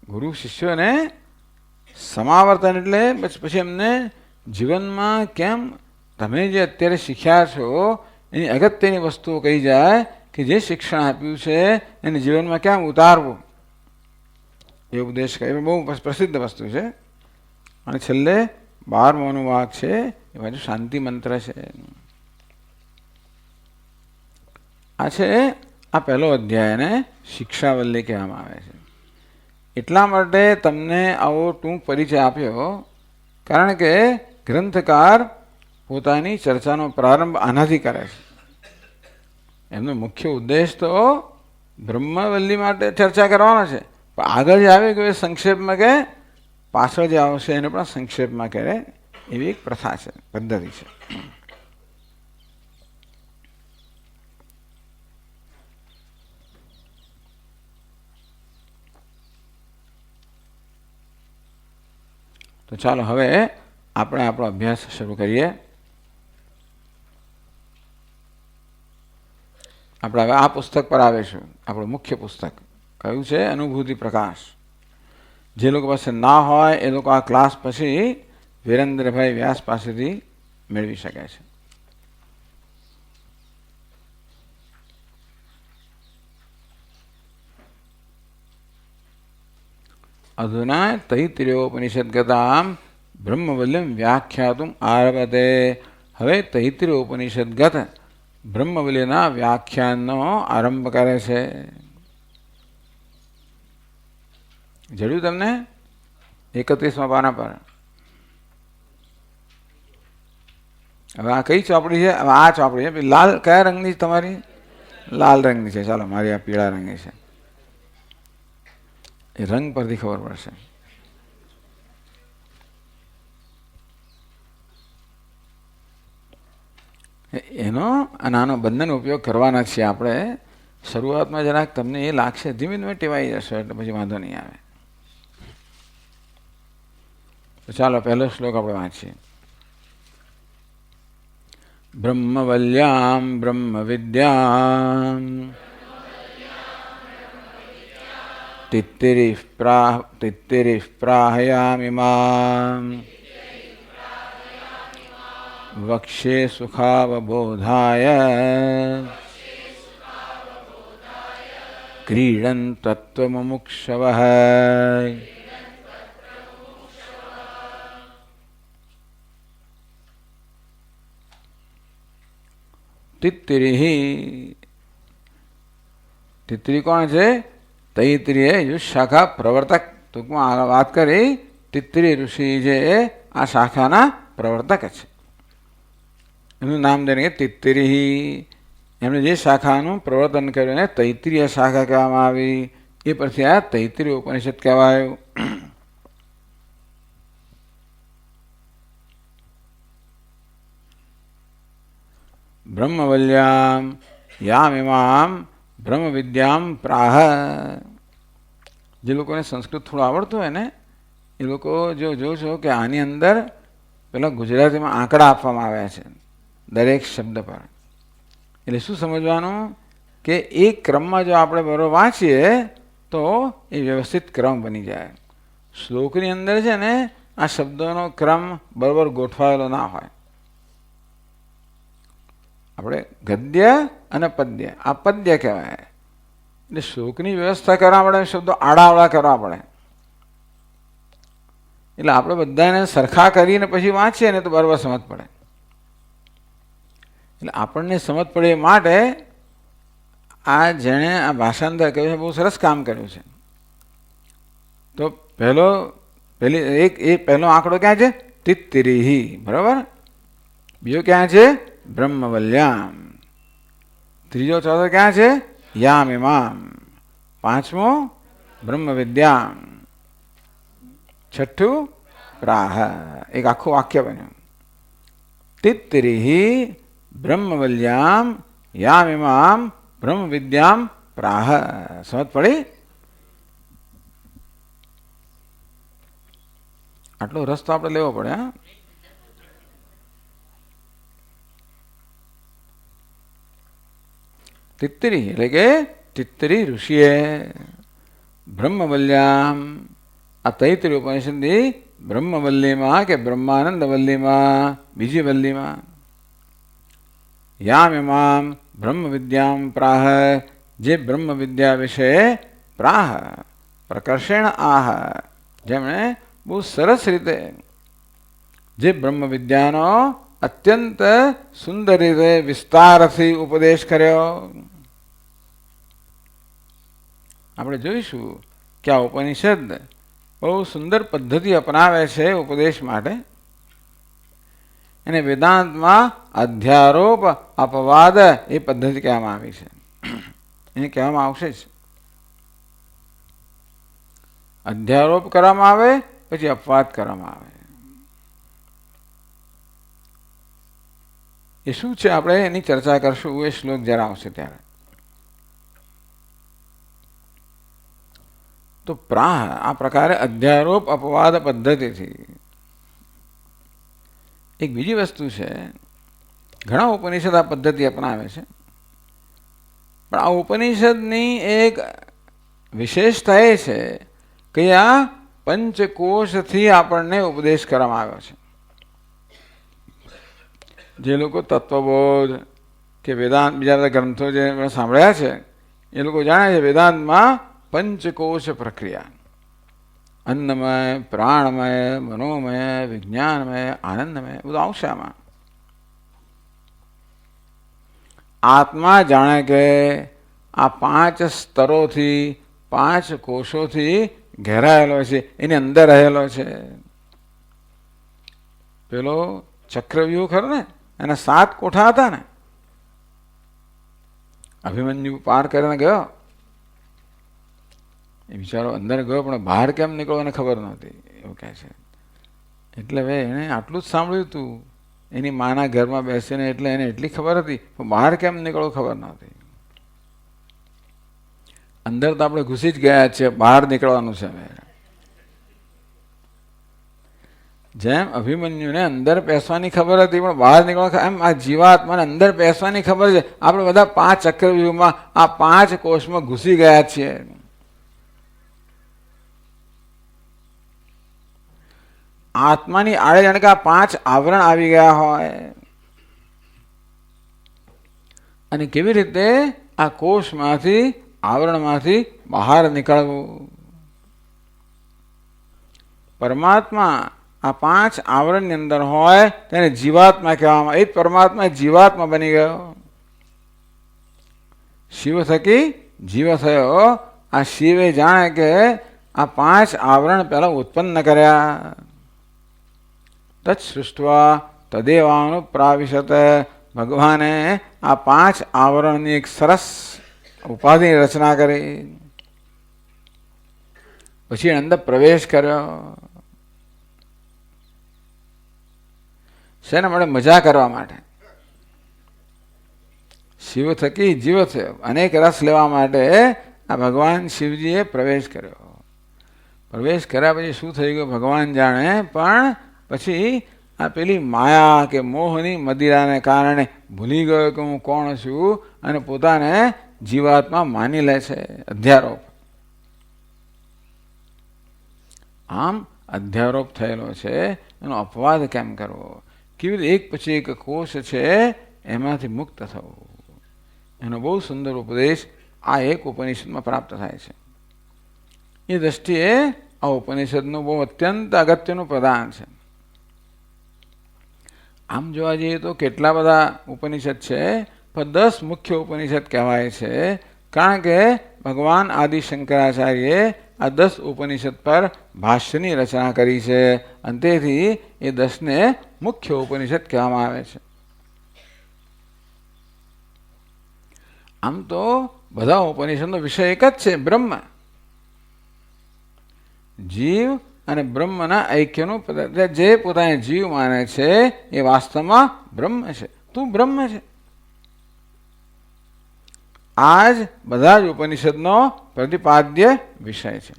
गुरु शिष्योने समावर्तन એટલે પછી એમને જીવનમાં કેમ તમે જે અત્યારે શીખ્યા છો એની અગત્યની વસ્તુઓ કહી જાય કે જે શિક્ષણ આપ્યું છે એને જીવનમાં કેમ ઉતારવું એ ઉપદેશ કહે. બહુ પ્રસિદ્ધ વસ્તુ છે. અને છેલ્લે 12મો અનુવાક છે એ બાજુ શાંતિ મંત્ર છે. આ છે આ પહેલો અધ્યાય, એને શિક્ષાવલ્લી કહેવામાં આવે છે. એટલા માટે તમને આવો ટૂંક પરિચય આપ્યો, કારણ કે ગ્રંથકાર પોતાની ચર્ચાનો પ્રારંભ આનાથી કરે છે. એમનો મુખ્ય ઉદ્દેશ તો બ્રહ્મવલ્લી માટે ચર્ચા કરવાનો છે, પણ આગળ જે આવે કે સંક્ષેપમાં કે પાછળ જે આવશે એને પણ સંક્ષેપમાં કરે, એવી એક પ્રથા છે, પદ્ધતિ છે. તો ચાલો હવે આપણે આપણો અભ્યાસ શરૂ કરીએ. આપણે હવે આ પુસ્તક પર આવીશું. આપણું મુખ્ય પુસ્તક કયું છે? અનુભૂતિ પ્રકાશ. જે લોકો પાસે ના હોય એ લોકો આ ક્લાસ પછી વિરેન્દ્રભાઈ વ્યાસ પાસેથી મેળવી શકે છે. અધુના તૈત્તિરીયોપનિષદગતામ બ્રહ્મવલ્યમ વ્યાખ્યાતુમ આરભતે. હવે તૈત્તિરીયોપનિષદગત બ્રહ્મવલ્યના વ્યાખ્યાનનો આરંભ કરે છે. જડ્યું તમને 31મા પાના પર? હવે આ કઈ ચોપડી છે? હવે આ ચોપડી છે. લાલ કયા રંગની તમારી? લાલ રંગની છે. ચાલો, મારી આ પીળા રંગની છે. એ રંગ પરથી ખબર પડશે. એનો અને આનો બંનેનો ઉપયોગ કરવાના છીએ આપણે. શરૂઆતમાં જરાક તમને એ લાગશે, ધીમે ધીમે ટેવાઈ જશો એટલે પછી વાંધો નહીં આવે. તો ચાલો, પહેલો શ્લોક આપણે વાંચીએ. બ્રહ્મવલ્યામ બ્રહ્મ વિદ્યામ તિત્તિરીઃ પ્રાહયામિમામ વક્ષ્ये સુખાવબોધાય ક્રીડન તત્વમુક્ષવઃ. તિત્તિરીઃ, તિત્તિરી કોણ છે? તૈત્તિરીય યુ શાખા પ્રવર્તક. ટૂંકમાં વાત કરી, તિત્તિરી ઋષિ જે આ શાખાના પ્રવર્તક છે. એનું નામ દઈને તિત્તિરીઃ. એમણે જે શાખાનું પ્રવર્તન કર્યું એને તૈત્તિરીય શાખા કહેવામાં આવી. એ પરથી આ તૈત્તિરીય ઉપનિષદ કહેવાયું. બ્રહ્મવલ્યામ યામિમામ બ્રહ્મ વિદ્યામ પ્રાહ. જે લોકોને સંસ્કૃત થોડું આવડતું હોય ને એ લોકો જો જોશો કે આની અંદર પેલા ગુજરાતીમાં આંકડા આપવામાં આવ્યા છે દરેક શબ્દ પર. એટલે શું સમજવાનું કે એક ક્રમમાં જો આપણે બરોબર વાંચીએ તો એ વ્યવસ્થિત ક્રમ બની જાય. શ્લોકની અંદર છે ને આ શબ્દોનો ક્રમ બરોબર ગોઠવાયેલો ના હોય. આપણે ગદ્ય અને પદ્ય, આ પદ્ય કહેવાય. એટલે શ્લોકની વ્યવસ્થા કરવા પડે, શબ્દો આડાવડા કરવા પડે. એટલે આપણે બધાને સરખા કરીને પછી વાંચીએ ને તો બરાબર સમજ પડે. એટલે આપણને સમજ પડે એ માટે આ જેણે આ ભાષાંતર કર્યું છે બહુ સરસ કામ કર્યું છે. તો પહેલો આંકડો ક્યાં છે? તિત્તિરીઃ, બરાબર. બીજો ક્યાં છે? બ્રહ્મવલ્યામ. ત્રીજો ચોથો ક્યાં છે? યામિમામ. પાંચમો બ્રહ્મ વિદ્યામ. છઠ્ઠું પ્રાહ. એક આખું વાક્ય બન્યું. તિત્તિરીઃ બ્રહ્મવલ્યામ યામિમામ બ્રહ્મ વિદ્યામ પ્રાહ. સમજ પડી? આટલો રસ્તો આપણે લેવો પડે. હા, તિત્તિરી એટલે કે તિત્તિરી ઋષિએ બ્રહ્મવલ્યામ, આ તૈત્તિરીય ઉપનિષદની બ્રહ્મવલ્લીમાં કે બ્રહ્માનંદ વલ્લીમાં, બીજી વલ્લીમાં યામિમામ બ્રહ્મ વિદ્યામ પ્રાહ, જે બ્રહ્મ વિદ્યા વિશે પ્રાહ પ્રકર્ષેણ આહ, જેમણે બહુ સરસ રીતે જે બ્રહ્મ વિદ્યાનો અત્યંત સુંદર રીતે વિસ્તારથી ઉપદેશ કર્યો. આપણે જોઈશું કે આ ઉપનિષદ બહુ સુંદર પદ્ધતિ અપનાવે છે ઉપદેશ માટે. એને વેદાંતમાં અધ્યારોપ અપવાદ એ પદ્ધતિ કહેવામાં આવી છે. એને કહેવામાં આવશે જ. અધ્યારોપ કરવામાં આવે, પછી અપવાદ કરવામાં આવે. એ શું છે આપણે એની ચર્ચા કરશું. એ શ્લોક જરા આવશે ત્યારે. તો પ્રાહ આ પ્રકારે અધ્યારોપ અપવાદ પદ્ધતિથી. એક બીજી વસ્તુ છે, ઘણા ઉપનિષદ આ પદ્ધતિ અપનાવે છે, પણ આ ઉપનિષદની એક વિશેષતા એ છે કે આ પંચકોશથી આપણને ઉપદેશ કરવામાં આવ્યો છે. જે લોકો તત્વબોધ કે વેદાંત બીજા બધા ગ્રંથો જે સાંભળ્યા છે એ લોકો જાણે છે વેદાંતમાં પંચકોશ પ્રક્રિયા. અન્નમય, પ્રાણમય, મનોમય, વિજ્ઞાનમય, આનંદમય બધું આવશે આમાં. આત્મા જાણે કે આ 5 સ્તરોથી 5 કોષોથી ઘેરાયેલો છે, એની અંદર રહેલો છે. પેલો ચક્રવ્યૂહ ખરો ને, એના 7 કોઠા હતા ને. અભિમન્યુ પાર કરીને ગયો, એ બિચારો અંદર ગયો પણ બહાર કેમ નીકળો એને ખબર નહોતી, એવું કહે છે. એટલે હવે એણે આટલું જ સાંભળ્યું હતું એની માના ઘરમાં બેસીને, એટલે એને એટલી ખબર હતી, પણ બહાર કેમ નીકળો ખબર નહોતી. અંદર તો આપણે ઘૂસી જ ગયા છીએ, બહાર નીકળવાનું છે હવે. જેમ અભિમન્યુને અંદર બેસવાની ખબર હતી પણ બહાર નીકળવા, એમ આ જીવાત્માને અંદર બેસવાની ખબર છે. આપણે બધા 5 ચક્રવ્યૂહમાં આ 5 કોષમાં ઘૂસી ગયા છીએ. આત્માની આડે જાણે કે આ 5 આવરણ આવી ગયા હોય. અને કેવી રીતે આ કોષમાંથી, આવરણમાંથી બહાર નીકળવું. પરમાત્મા આ 5 આવરણની અંદર હોય તેને જીવાત્મા કહેવામાં, એ જ પરમાત્મા જીવાત્મા બની ગયો. શિવ થકી જીવ થયો. આ શિવે જાણે કે આ 5 આવરણ પહેલા ઉત્પન્ન કર્યા. તત્ સૃષ્ટવા તદેવાનુપ્રાવિશત. ભગવાને આ 5 આવરણની એક સરસ ઉપાધિની રચના કરી. પછી અંદર પ્રવેશ કર્યો. શેના માટે? મજા કરવા માટે. શિવ થકી જીવ થયો, અનેક રસ લેવા માટે આ ભગવાન શિવજીએ પ્રવેશ કર્યો. પ્રવેશ કર્યા પછી શું થઈ ગયું ભગવાન જાણે. પણ પછી આ પેલી માયા કે મોહની મદિરાને કારણે ભૂલી ગયો કે હું કોણ છું, અને પોતાને જીવાત્મા માની લે છે. અધ્યારોપ. આમ અધ્યારોપ થયેલો છે, એનો અપવાદ કેમ કરવો? કેવી રીતે એક પછી એક કોષ છે એમાંથી મુક્ત થવું? એનો બહુ સુંદર ઉપદેશ આ એક ઉપનિષદમાં પ્રાપ્ત થાય છે. એ દ્રષ્ટિએ આ ઉપનિષદનું બહુ અત્યંત અગત્યનું પ્રદાન છે. આમ જોવા જઈએ તો કેટલા બધા ઉપનિષદ છે, પણ 10 મુખ્ય ઉપનિષદ કહેવાય છે. કારણ કે ભગવાન આદિ શંકરાચાર્યે આ 10 ઉપનિષદ પર ભાષ્યની રચના કરી છે, અને તેથી એ 10ને મુખ્ય ઉપનિષદ કહેવામાં આવે છે. આમ તો બધા ઉપનિષદનો વિષય એક જ છે, બ્રહ્મ. જીવ અને બ્રહ્મના ઐક્યનું, જે પોતાને જીવ માને છે એ વાસ્તવમાં બ્રહ્મ છે. તું બ્રહ્મ છે. આ જ બધા જ ઉપનિષદનો પ્રતિપાદ્ય વિષય છે.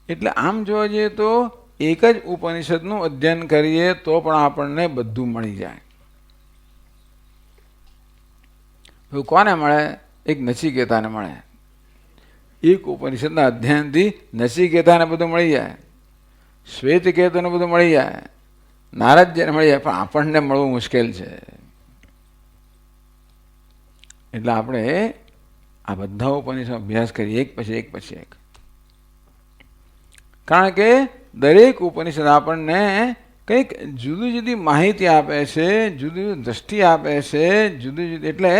એટલે આમ જોવા જઈએ તો એક જ ઉપનિષદનું અધ્યયન કરીએ તો પણ આપણને બધું મળી જાય. કોને મળે? એક નચિકેતાને મળે. એક ઉપનિષદના અધ્યયનથી નચિકેતાને બધું મળી જાય, શ્વેતકેતુને બધું મળી જાય, નારદજીને મળી જાય, પણ આપણને મળવું મુશ્કેલ છે. એટલે આપણે આ બધા ઉપનિષદ અભ્યાસ કરીએ એક પછી એક પછી એક. કારણ કે દરેક ઉપનિષદ આપણને કંઈક જુદી જુદી માહિતી આપે છે, જુદી જુદી દ્રષ્ટિ આપે છે, જુદી જુદી. એટલે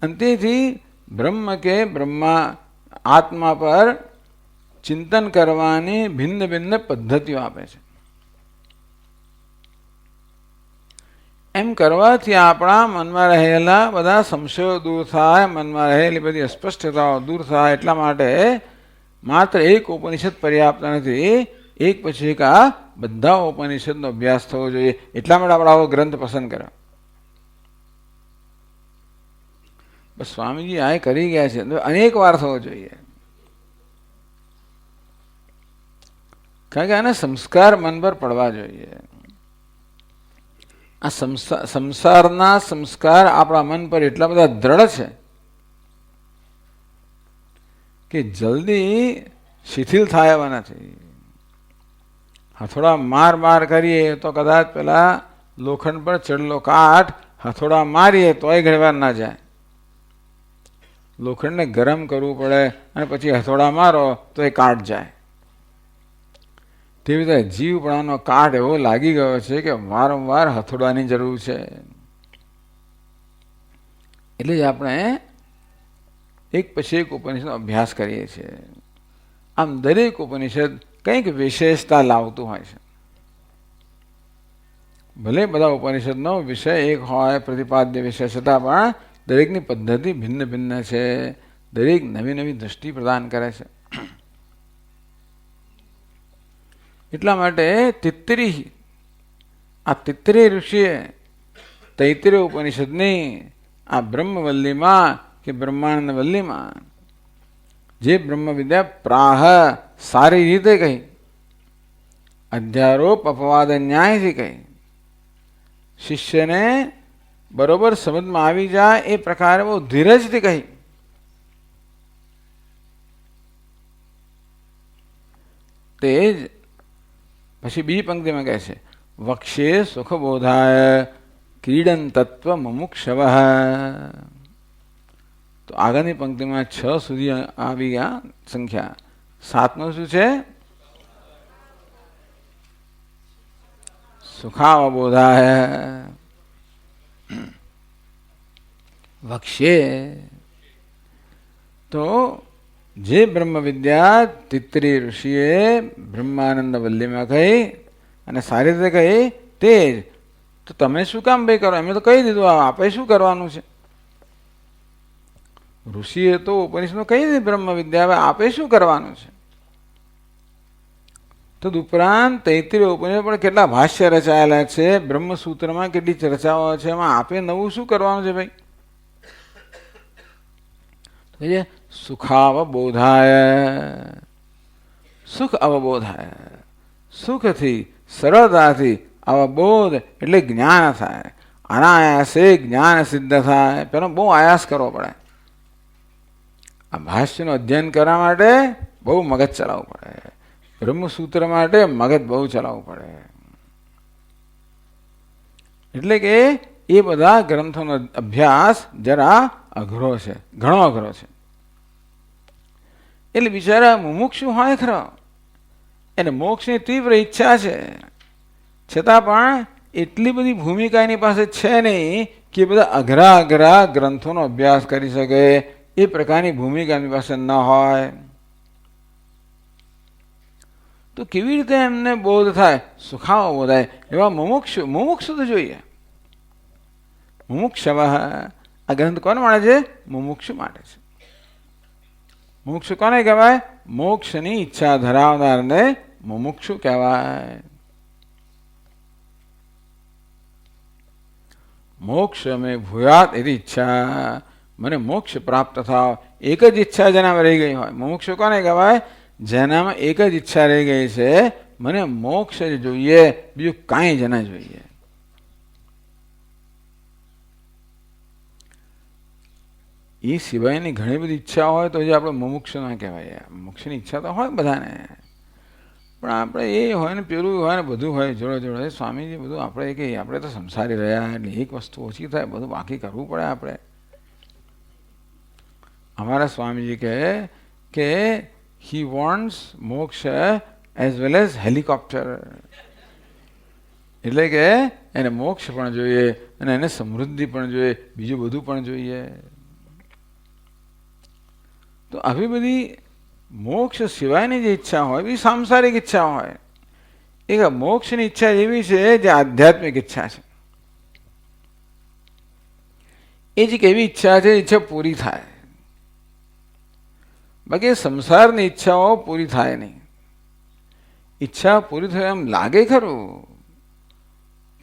અંતેથી બ્રહ્મ કે બ્રહ્મા આત્મા પર ચિંતન કરવાની ભિન્ન ભિન્ન પદ્ધતિઓ આપે છે. એમ કરવાથી આપણા મનમાં રહેલા બધા સંશયો દૂર થાય, મનમાં રહેલી બધી અસ્પષ્ટતાઓ દૂર થાય. એટલા માટે માત્ર એક ઉપનિષદ પર્યાપ્ત નથી, એક પછી એક આ બધા ઉપનિષદનો અભ્યાસ થવો જોઈએ. એટલા માટે આપણે આવો ગ્રંથ પસંદ કર્યો. બસ સ્વામીજી આ કરી ગયા છે, અનેક વાર થવો જોઈએ. કારણ કે આને સંસ્કાર મન પર પડવા જોઈએ. આ સંસારના સંસ્કાર આપણા મન પર એટલા બધા દ્રઢ છે કે જલ્દી શિથિલ થાય એવા નથી. હથોડા માર કરીએ તો કદાચ પેલા લોખંડ પર ચડેલો કાઠ હથોડા મારીએ તોય ઘણીવાર ના જાય. લોખંડને ગરમ કરવું પડે અને પછી હથોડા મારો તો એ કાટ જાય. તેવી રીતે જીવપણાનો કાટ એવો લાગી ગયો છે કે વારંવાર હથોડવાની જરૂર છે. એટલે જ આપણે એક પછી એક ઉપનિષદનો અભ્યાસ કરીએ છીએ. આમ દરેક ઉપનિષદ કંઈક વિશેષતા લાવતું હોય છે. ભલે બધા ઉપનિષદનો વિષય એક હોય, પ્રતિપાદ્ય વિષય, છતાં પણ દરેકની પદ્ધતિ ભિન્ન ભિન્ન છે. દરેક નવી નવી દ્રષ્ટિ પ્રદાન કરે છે. એટલા માટે તિત્રી ઋષિએ તૈત્રીય ઉપનિષદની આ બ્રહ્મવલ્લીમાં કે બ્રહ્માંડ વલ્લીમાં જે બ્રહ્મ વિદ્યા પ્રાહ સારી રીતે કહી, અધ્યારોપ અપવાદ ન્યાયથી કહી, શિષ્યને બરોબર સમજમાં આવી જાય એ પ્રકારે બહુ ધીરજથી કહી. તે જ પછી બીજી પંક્તિમાં કહે છે, વક્ષે સુખબોધાય ક્રીડન તત્વ મુમુક્ષવ. તો આગળની પંક્તિમાં 6 સુધી આવી ગયા સંખ્યા. 7મું શું છે? સુખાવબોધાય વક્ષે. તો જે બ્રહ્મ વિદ્યા તિત્રી ઋષિએ બ્રહ્માનંદ વલ્લીમાં કહી અને સારી રીતે કહી, તે જ તો તમે શું કામ ભાઈ કરો? એમને તો કહી દીધું, આપણે શું કરવાનું છે? ઋષિએ તો ઉપનિષદમાં કહી દીધી બ્રહ્મ વિદ્યા, હવે આપે શું કરવાનું છે? તો ઉપરાંત તૈત્રીય ઉપનિષદ પણ કેટલા ભાષ્ય રચાયેલા છે, બ્રહ્મસૂત્રમાં કેટલી ચર્ચાઓ છે, એમાં આપે નવું શું કરવાનું છે ભાઈ? સુખાવબોધાય, સુખ અવબોધાય, સુખથી સરળતાથી અવબોધ એટલે જ્ઞાન થાય. અનાયાસે જ્ઞાન સિદ્ધ થાય. પેલો બહુ આયાસ કરવો પડે. આ ભાષ્યનું અધ્યયન કરવા માટે બહુ મગજ ચલાવવું પડે. બ્રહ્મસૂત્ર માટે મગજ બહુ ચલાવવું પડે. એટલે કે એ બધા ગ્રંથોનો અભ્યાસ જરા અઘરો છે, ઘણો અઘરો છે. એટલે બિચારા મુમુક્ષુ હોય ખરો, એને મોક્ષની તીવ્ર ઈચ્છા છે, છતાં પણ એટલી બધી ભૂમિકા એની પાસે છે નહીં કે બધા અઘરા અઘરા ગ્રંથોનો અભ્યાસ કરી શકે. એ પ્રકારની ભૂમિકા એની પાસે ન હોય તો કેવી રીતે એમને બોધ થાય? સુખાવો બોધાય એવા મુમુક્ષુ તો જોઈએ. મુમુક્ષવ. આ ગ્રંથ કોને માટે છે? મુમુક્ષુ માટે છે. મુમુક્ષુ કોને કહેવાય? મોક્ષની ઈચ્છા ધરાવનારને મુમુક્ષુ કહેવાય. મોક્ષ મેં ભૂયાત એવી ઈચ્છા, મને મોક્ષ પ્રાપ્ત થાવ, એક જ ઈચ્છા જેનામાં રહી ગઈ હોય. મુમુક્ષુ કોને કહેવાય? જેનામાં એક જ ઈચ્છા રહી ગઈ છે, મને મોક્ષ જ જોઈએ, બીજું કાંઈ જ ના જોઈએ. એ સિવાયની ઘણી બધી ઈચ્છા હોય તો જે આપણે મુમુક્ષ ના કહેવાય. મોક્ષની ઈચ્છા તો હોય બધાને, પણ આપણે એ હોય ને પેલું હોય ને બધું હોય જોડે જોડે. સ્વામીજી બધું આપણે કે આપણે તો સંસારી રહ્યા એટલે એક વસ્તુ ઓછી થાય, બધું બાકી કરવું પડે આપણે. અમારા સ્વામીજી કહે કે he wants moksha as well as helicopter. એટલે કે એને મોક્ષ પણ જોઈએ અને એને સમૃદ્ધિ પણ જોઈએ, બીજું બધું પણ જોઈએ. તો આવી બધી મોક્ષ સિવાયની જે ઈચ્છા હોય એ સાંસારિક ઈચ્છા હોય. એક મોક્ષની ઈચ્છા એવી છે જે આધ્યાત્મિક ઈચ્છા છે. એ જ કેવી ઈચ્છા છે? ઈચ્છા પૂરી થાય. બાકી સંસારની ઈચ્છાઓ પૂરી થાય નહીં. ઈચ્છા પૂરી થાય એમ લાગે ખરું,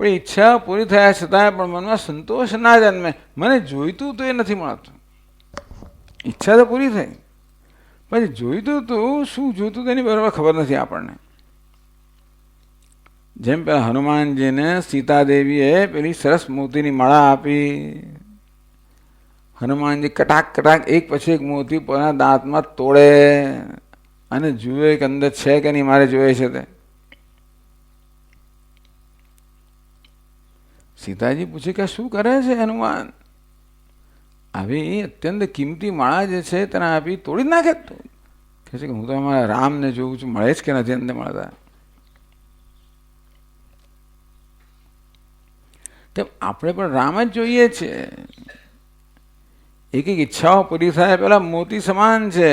પણ ઈચ્છા પૂરી થયા છતાં પણ મનમાં સંતોષ ના જન્મે. મને જોઈતું તો એ નથી મળતું. ઈચ્છા તો પૂરી થઈ, પછી જોઈતું તું શું જોઈતું તેની બરાબર ખબર નથી આપણને. જેમ પેલા હનુમાનજીને સીતાદેવીએ પેલી સરસ મોતીની માળા આપી. હનુમાનજી કટાક કટાક એક પછી એક મોતી પોતાના દાંતમાં તોડે અને જુએ કે અંદર છે કે નહીં, મારે જોઈએ છે તે. સીતાજી પૂછે કે શું કરે છે હનુમાન? આવી અત્યંત કિંમતી માળા જે છે તેને આપી તોડી નાખે. કહે છે કે હું તો અમારા રામને જોઉં છું, મળે જ કે નથી અંદર મળતા. તેમ આપણે પણ રામ જ જોઈએ છે. એક એક ઈચ્છાઓ પૂરી થાય પેલા મોતી સમાન છે.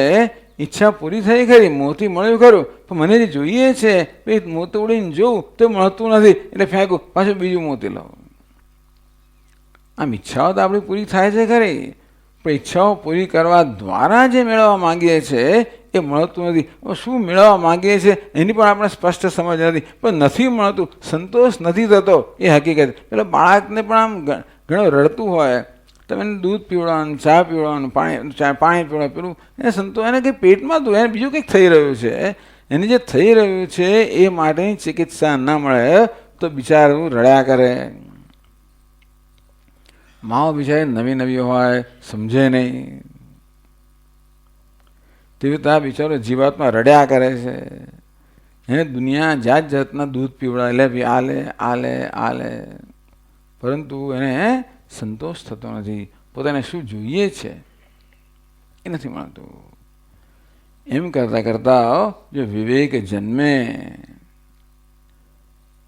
ઈચ્છા પૂરી થઈ ખરી, મોતી મળ્યું ખરું, પણ મને જે જોઈએ છે એ મોતી ઉડીને જોઉં તો મળતું નથી, એટલે ફેંકું, પાછું બીજું મોતી લાવું. આમ ઈચ્છાઓ તો આપણી પૂરી થાય છે ખરી, પણ ઈચ્છાઓ પૂરી કરવા દ્વારા જે મેળવવા માંગીએ છીએ એ મળતું નથી. શું મેળવવા માંગીએ છીએ એની પણ આપણે સ્પષ્ટ સમજ નથી, પણ નથી મળતું, સંતોષ નથી થતો એ હકીકત. પેલા બાળકને પણ આમ ઘણું રડતું હોય, તમે એને દૂધ પીવડાવવાનું, ચા પીવડાવવાનું, પાણી પીવડાવવાનું, પેલું એને સંતોષ, એને કંઈ પેટમાં દુખે, એને બીજું કંઈક થઈ રહ્યું છે. એને જે થઈ રહ્યું છે એ માટેની ચિકિત્સા ન મળે તો બિચારું રડ્યા કરે. માઓ બિચારી નવી નવી હોય, સમજે નહીં, તેવી રીતે આ બિચારો જીવાતમાં રડ્યા કરે છે. એને દુનિયા જાત જાતના દૂધ પીવડાવે, લે આ લે આ લે આ લે, પરંતુ એને સંતોષ થતો નથી. પોતાને શું જોઈએ છે એ નથી મળતું. એમ કરતાં કરતાં જો વિવેક જન્મે,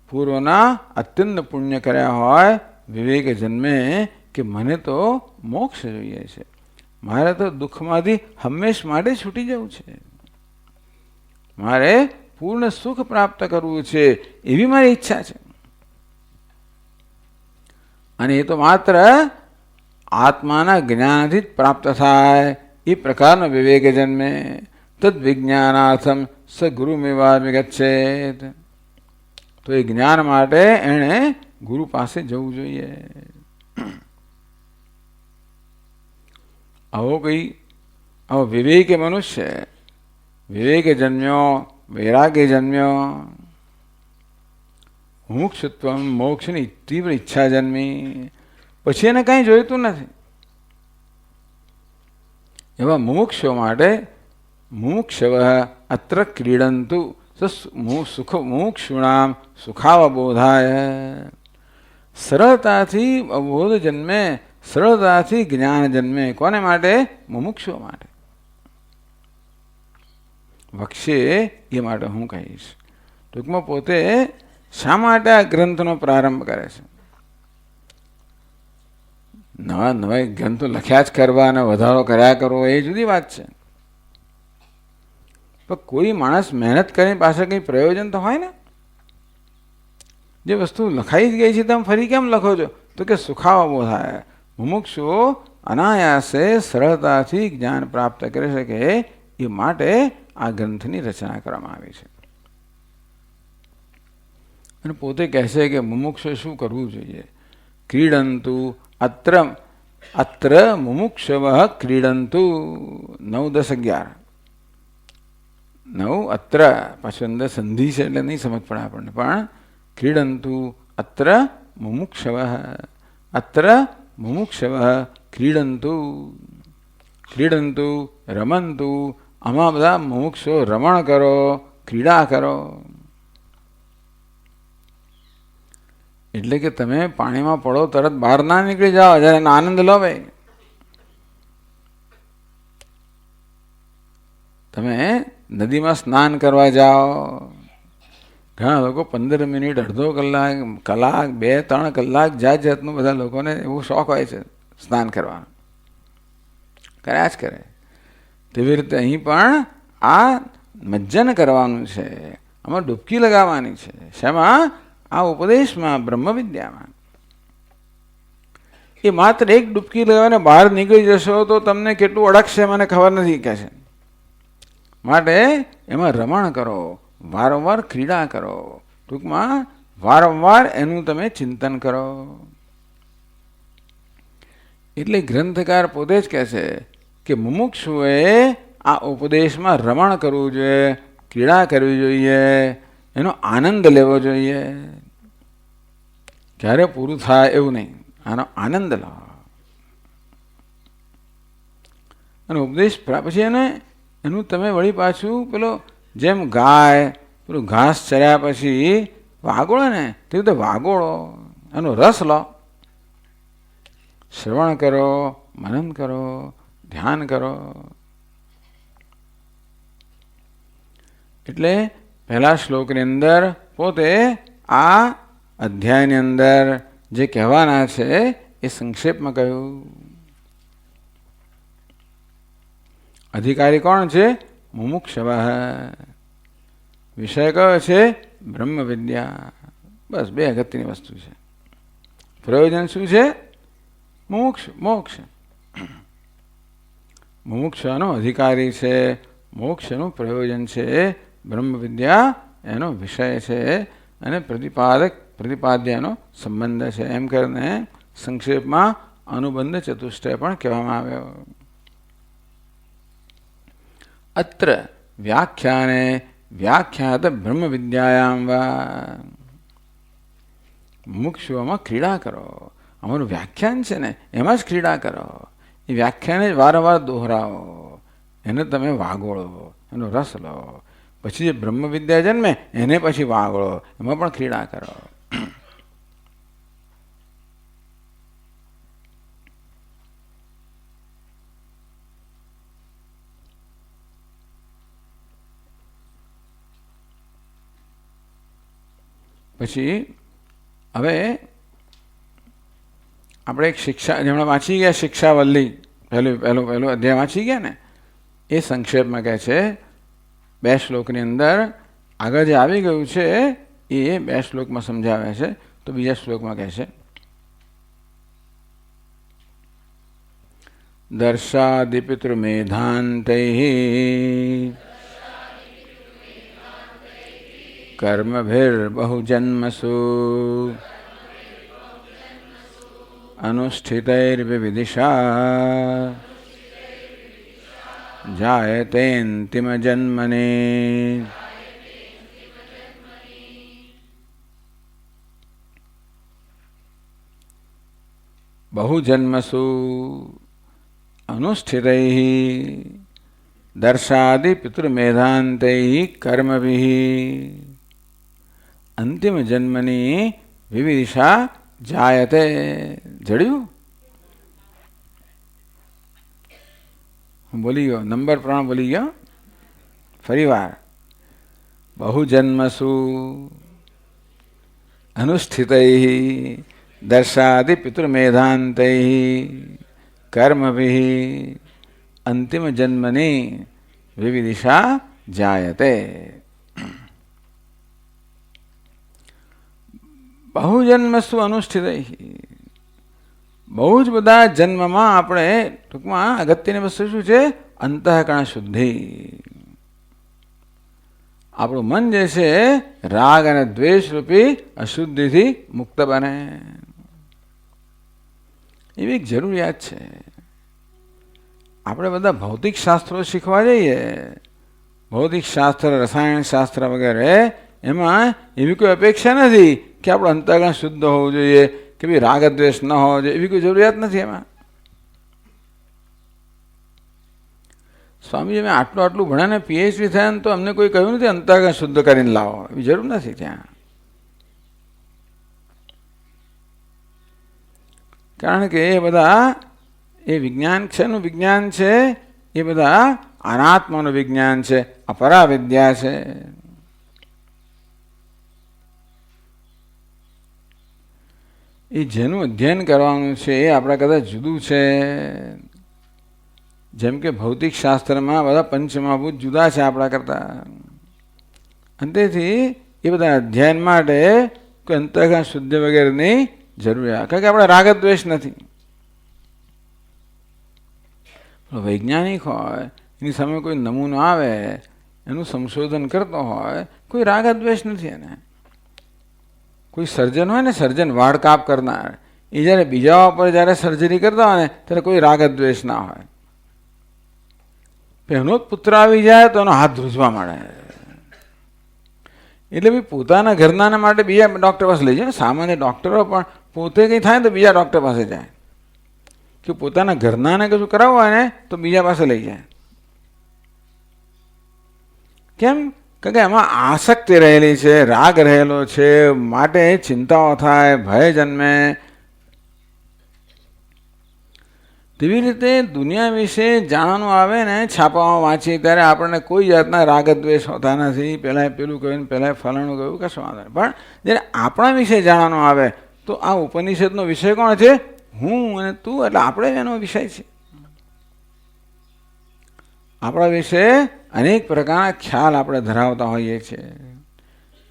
પૂર્વના અત્યંત પુણ્ય કર્યા હોય, વિવેક જન્મે કે મને તો મોક્ષ જોઈએ છે, મારે તો દુઃખમાંથી હંમેશ માટે છૂટી જવું છે, મારે પૂર્ણ સુખ પ્રાપ્ત કરવું છે, એવી મારી ઈચ્છા છે. અને એ તો માત્ર આત્માના જ્ઞાનથી જ પ્રાપ્ત થાય એ પ્રકારનો વિવેક જન્મે. તદ વિજ્ઞાનાર્થમ સ ગુરુમેવાભિગચ્છેત. તો એ જ્ઞાન માટે એણે ગુરુ પાસે જવું જોઈએ. આવો વિવેક મનુષ્ય, વિવેક જન્મ્યો, વૈરાગ્ય જન્મ્યો, મુક્ષત્વ મોક્ષની તીવ્ર ઈચ્છા જન્મી, પછી એને કાંઈ જોઈતું નથી. એવા મુમુક્ષો માટે મુમુક્ષવ અત્ર ક્રીડંતુ મુમુક્ષુણામ સુખાવબોધાય. સરળતાથી અબોધ જન્મે, સરળતાથી જ્ઞાન જન્મે. કોને માટે? મુમુક્ષો માટે. વક્ષે એ માટે હું કહીશ. ટૂંકમાં પોતે શા માટે આ ગ્રંથનો પ્રારંભ કરે છે? નવા નવા ગ્રંથો લખ્યા જ કરવા અને વધારો કર્યા કરવો એ જુદી વાત છે, પણ કોઈ માણસ મહેનત કરીને પાછળ કંઈ પ્રયોજન તો હોય ને. જે વસ્તુ લખાઈ જ ગઈ છે તમે ફરી કેમ લખો છો? તો કે સુખાવો થાય. મુમુક્ષુઓ અનાયાસે સરળતાથી જ્ઞાન પ્રાપ્ત કરી શકે એ માટે આ ગ્રંથની રચના કરવામાં આવી છે. અને પોતે કહેશે કે મુમુક્ષુ શું કરવું જોઈએ? ક્રીડંતુ અત્ર મુમુક્ષવ ક્રીડંતુ. 9, 10, 11. 9 અત્ર, પાછું અંદર સંધિ છે એટલે નહીં સમજ પડે આપણને, પણ ક્રીડંતુ અત્ર મુમુક્ષવ, અત્ર મુમુક્ષવ ક્રીડંતુ. ક્રીડંતુ રમંતુ. આમાં બધા મુમુક્ષો રમણ કરો, ક્રીડા કરો. એટલે કે તમે પાણીમાં પડો તરત બહાર ના નીકળી જાઓ, જ્યારે એનો આનંદ લો ભાઈ. તમે નદીમાં સ્નાન કરવા જાઓ, ઘણા લોકો 15 મિનિટ, અડધો કલાક, 2, 3 કલાક જાત જાતનું બધા લોકોને એવું શોખ હોય છે સ્નાન કરવાનો, કર્યા જ કરે. તેવી રીતે અહીં પણ આ મજ્જન કરવાનું છે, આમાં ડૂબકી લગાવવાની છે. શેમાં? આ ઉપદેશમાં, બ્રહ્મ વિદ્યામાં. એ માત્ર એક ડૂબકી લગાવીને બહાર નીકળી જશો તો તમને કેટલું અડકશે મને ખબર નથી કે છે. માટે એમાં રમણ કરો, વારંવાર ક્રીડા કરો, ટૂંકમાં વારંવાર એનું તમે ચિંતન કરો. એટલે ગ્રંથકાર પોતે જ કહે છે કે મુમુક્ષુએ આ ઉપદેશમાં રમણ કરવું જોઈએ, ક્રીડા કરવી જોઈએ, એનો આનંદ લેવો જોઈએ. ક્યારે પૂરું થાય એવું નહીં, આનો આનંદ લો. અને ઉપદેશ પછી એનું તમે વળી પાછું પેલો જેમ ગાય પેલું ઘાસ ચર્યા પછી વાગોળે ને તે રીતે વાગોળો, એનો રસ લો. શ્રવણ કરો, મનન કરો, ધ્યાન કરો. એટલે પહેલા શ્લોકની અંદર પોતે આ અધ્યાયની અંદર જે કહેવાના છે એ સંક્ષેપમાં કહ્યું. અધિકારી કોણ છે? મુમુક્ષવ. વિષય કયો છે? બ્રહ્મ વિદ્યા. બસ બે અગત્યની વસ્તુ છે. પ્રયોજન શું છે? મોક્ષ. મુમુક્ષનો અધિકારી છે, મોક્ષનું પ્રયોજન છે, બ્રહ્મ વિદ્યા એનો વિષય છે અને પ્રતિપાદ્યનો સંબંધ છે. એમ કરીને સંક્ષેપમાં અનુબંધ ચતુષ્ટય પણ કહેવામાં આવ્યો. અત્ર વ્યાખ્યાને વ્યાખ્યાત બ્રહ્મ વિદ્યાયામ વા મુમુક્ષુઓમાં ક્રીડા કરો. અમારું વ્યાખ્યાન છે ને એમાં જ ક્રીડા કરો. એ વ્યાખ્યાને જ વારંવાર દોહરાવો, એને તમે વાગોળો, એનો રસ લો. પછી જે બ્રહ્મ વિદ્યા જન્મે એને પછી વાગોળો, એમાં પણ ક્રીડા કરો. પછી હવે આપણે એક શિક્ષા જેમણે વાંચી ગયા શિક્ષાવલ્લી પહેલું અધ્યાય વાંચી ગયા ને, એ સંક્ષેપમાં કહે છે 2 શ્લોકની અંદર આગળ જે આવી ગયું છે એ 2 શ્લોકમાં સમજાવે છે. તો બીજા શ્લોકમાં કહે છે દર્શાદિ પિતૃમેધાંતૈ કર્મભિર્બહુજન્મસુ અનુષ્ઠિતૈર્વિવિધિષા જાયતેન્તિમજન્મને. બહુજન્મસુ અનુષ્ઠિતૈ દર્શાદિ પિતૃમેધાંતૈ કર્મભિઃ અંતિમ જન્મની વિવિધિષા જાયતે. જડ્યું? હું બોલી ગયો, નંબર 3 બોલી ગયો. ફરી વાર. બહુજન્મસુ અનુષ્ઠિતૈ દર્શાદિ પિતૃમેધાંતૈ કર્મભિઃ અંતિમ જન્મની વિવિધિષા જાયતે. બહુજન્મસુ અનુષ્ઠિતૈ. બહુ જ બધા જન્મમાં આપણે ટૂંકમાં અગત્યની વસ્તુ શું છે? અંતઃકરણ શુદ્ધિ. આપણું મન જે છે રાગ અને દ્વેષ રૂપી અશુદ્ધિથી મુક્ત બને, એવી એક જરૂરિયાત છે. આપણે બધા ભૌતિક શાસ્ત્રો શીખવા જઈએ, ભૌતિક શાસ્ત્ર, રસાયણ શાસ્ત્ર વગેરે, એમાં એવી કોઈ અપેક્ષા નથી કે આપણું અંતઃકરણ શુદ્ધ હોવું જોઈએ, કે ભાઈ રાગ દ્વેષ ન હોવો જોઈએ, એવી કોઈ જરૂરિયાત નથી એમાં. સ્વામીજી, અમે આટલું ભણ્યા ને PhD થયા ને તો અમને કોઈ કહ્યું નથી અંતઃકરણ શુદ્ધ કરીને લાવો, એવી જરૂર નથી ત્યાં. કારણ કે એ બધા એ વિજ્ઞાન શેનું વિજ્ઞાન છે? એ બધા અનાત્માનું વિજ્ઞાન છે, અપરા વિદ્યા છે. એ જેનું અધ્યયન કરવાનું છે એ આપણા કદાચ જુદું છે. જેમ કે ભૌતિક શાસ્ત્રમાં બધા પંચમહાભૂત જુદા છે આપણા કરતા. અને તેથી એ બધા અધ્યયન માટે કોઈ અંતઃકરણ શુદ્ધિ વગેરેની જરૂરિયાત, કારણ કે આપણે રાગ દ્વેષ નથી. વૈજ્ઞાનિક હોય, એની સામે કોઈ નમૂનો આવે, એનું સંશોધન કરતો હોય, કોઈ રાગ દ્વેષ નથી એને. કોઈ સર્જન હોય ને, સર્જન વાળ કાપ કરનાર, એ જ્યારે બીજા ઉપર જ્યારે સર્જરી કરતા હોય ને ત્યારે કોઈ રાગ દ્વેષ ના હોય. એનો જ પુત્ર આવી જાય તો એનો હાથ ધ્રુજવા માંડે. એટલે ભાઈ પોતાના ઘરનાને માટે બીજા ડૉક્ટર પાસે લઈ જાય. સામાન્ય ડૉક્ટરો પણ પોતે કંઈ થાય તો બીજા ડૉક્ટર પાસે જાય, કે પોતાના ઘરનાને કશું કરાવવું હોય ને તો બીજા પાસે લઈ જાય. કેમ? કારણ કે એમાં આસક્તિ રહેલી છે, રાગ રહેલો છે, માટે ચિંતાઓ થાય, ભય જન્મે. તેવી રીતે દુનિયા વિશે જાણવાનું આવે ને, છાપામાં વાંચીએ ત્યારે આપણને કોઈ જાતના રાગ દ્વેષ હોતા નથી. પહેલાં પેલું કહ્યું, પહેલાં ફલાણું કહ્યું, કશું વાંધો નહીં. પણ જ્યારે આપણા વિશે જાણવાનું આવે તો આ ઉપનિષદનો વિષય કોણ છે? હું અને તું, એટલે આપણે એનો વિષય છે. આપણા વિશે અનેક પ્રકારના ખ્યાલ આપણે ધરાવતા હોઈએ છીએ.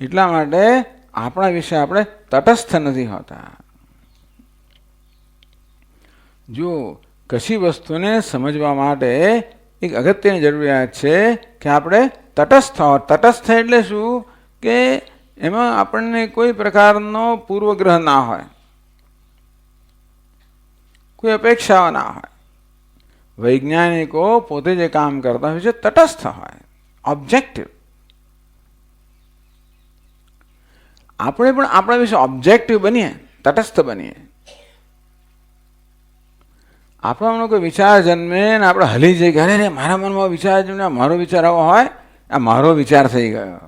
એટલા માટે આપણા વિશે આપણે તટસ્થ નથી હોતા. જો કશી વસ્તુને સમજવા માટે એક અગત્યની જરૂરિયાત છે કે આપણે તટસ્થ હો. તટસ્થ એટલે શું? કે એમાં આપણને કોઈ પ્રકારનો પૂર્વગ્રહ ના હોય, કોઈ અપેક્ષાઓ ના હોય. વૈજ્ઞાનિકો પોતે જે કામ કરતા હોય છે તટસ્થ હોય, ઓબ્જેક્ટિવ. આપણે પણ આપણા વિશે ઓબ્જેક્ટિવ બનીએ, તટસ્થ બનીએ. આપણામાં કોઈ વિચાર જન્મે ને આપણે હલી જઈએ કે અરે મારા મનમાં વિચાર જન્મે, મારો વિચાર આવો હોય, આ મારો વિચાર થઈ ગયો.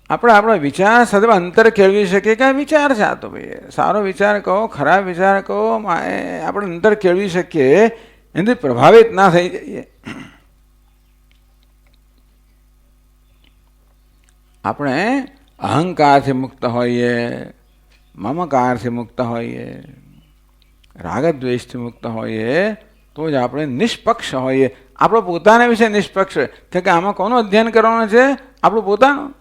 આપણે આપણા વિચાર સાથે અંતર કેળવી શકીએ કે આ વિચાર છે, આ તો ભાઈ સારો વિચાર કહો, ખરાબ વિચાર કહો, આપણે અંતર કેળવી શકીએ, એનાથી પ્રભાવિત ના થઈ જઈએ. આપણે અહંકારથી મુક્ત હોઈએ, મમકારથી મુક્ત હોઈએ, રાગદ્વેષથી મુક્ત હોઈએ, તો જ આપણે નિષ્પક્ષ હોઈએ. આપણો પોતાના વિશે નિષ્પક્ષ હોય કે આમાં કોનું અધ્યયન કરવાનું છે? આપણું પોતાનું.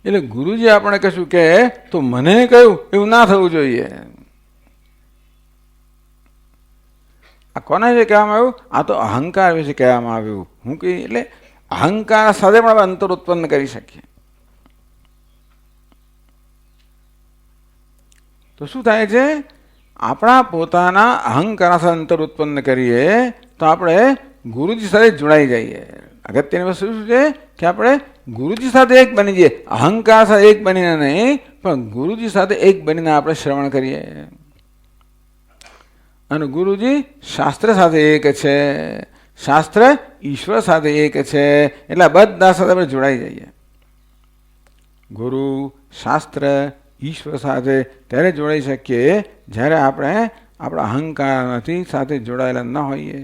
એટલે ગુરુજી આપણે કશું કે તો મને કહ્યું એવું ના થવું જોઈએ. આ કોના વિશે કહેવામાં આવ્યું? આ તો અહંકાર વિશે કહેવામાં આવ્યું. હું કહી એટલે અહંકાર સાથે પણ આપણે અંતર ઉત્પન્ન કરી શકીએ. તો શું થાય છે? આપણા પોતાના અહંકાર સાથે અંતર ઉત્પન્ન કરીએ તો આપણે ગુરુજી સાથે જોડાઈ જઈએ. અગત્યની વસ્તુ શું છે કે આપણે ગુરુજી સાથે એક બની જઈએ. અહંકાર સાથે એક બનીને નહીં, પણ ગુરુજી સાથે એક બનીને આપણે શ્રવણ કરીએ. અને ગુરુજી શાસ્ત્ર સાથે એક છે, શાસ્ત્ર ઈશ્વર સાથે એક છે, એટલે બધા સાથે આપણે જોડાઈ જઈએ. ગુરુ, શાસ્ત્ર, ઈશ્વર સાથે ત્યારે જોડાઈ શકીએ જ્યારે આપણે આપણા અહંકારથી સાથે જોડાયેલા ન હોઈએ.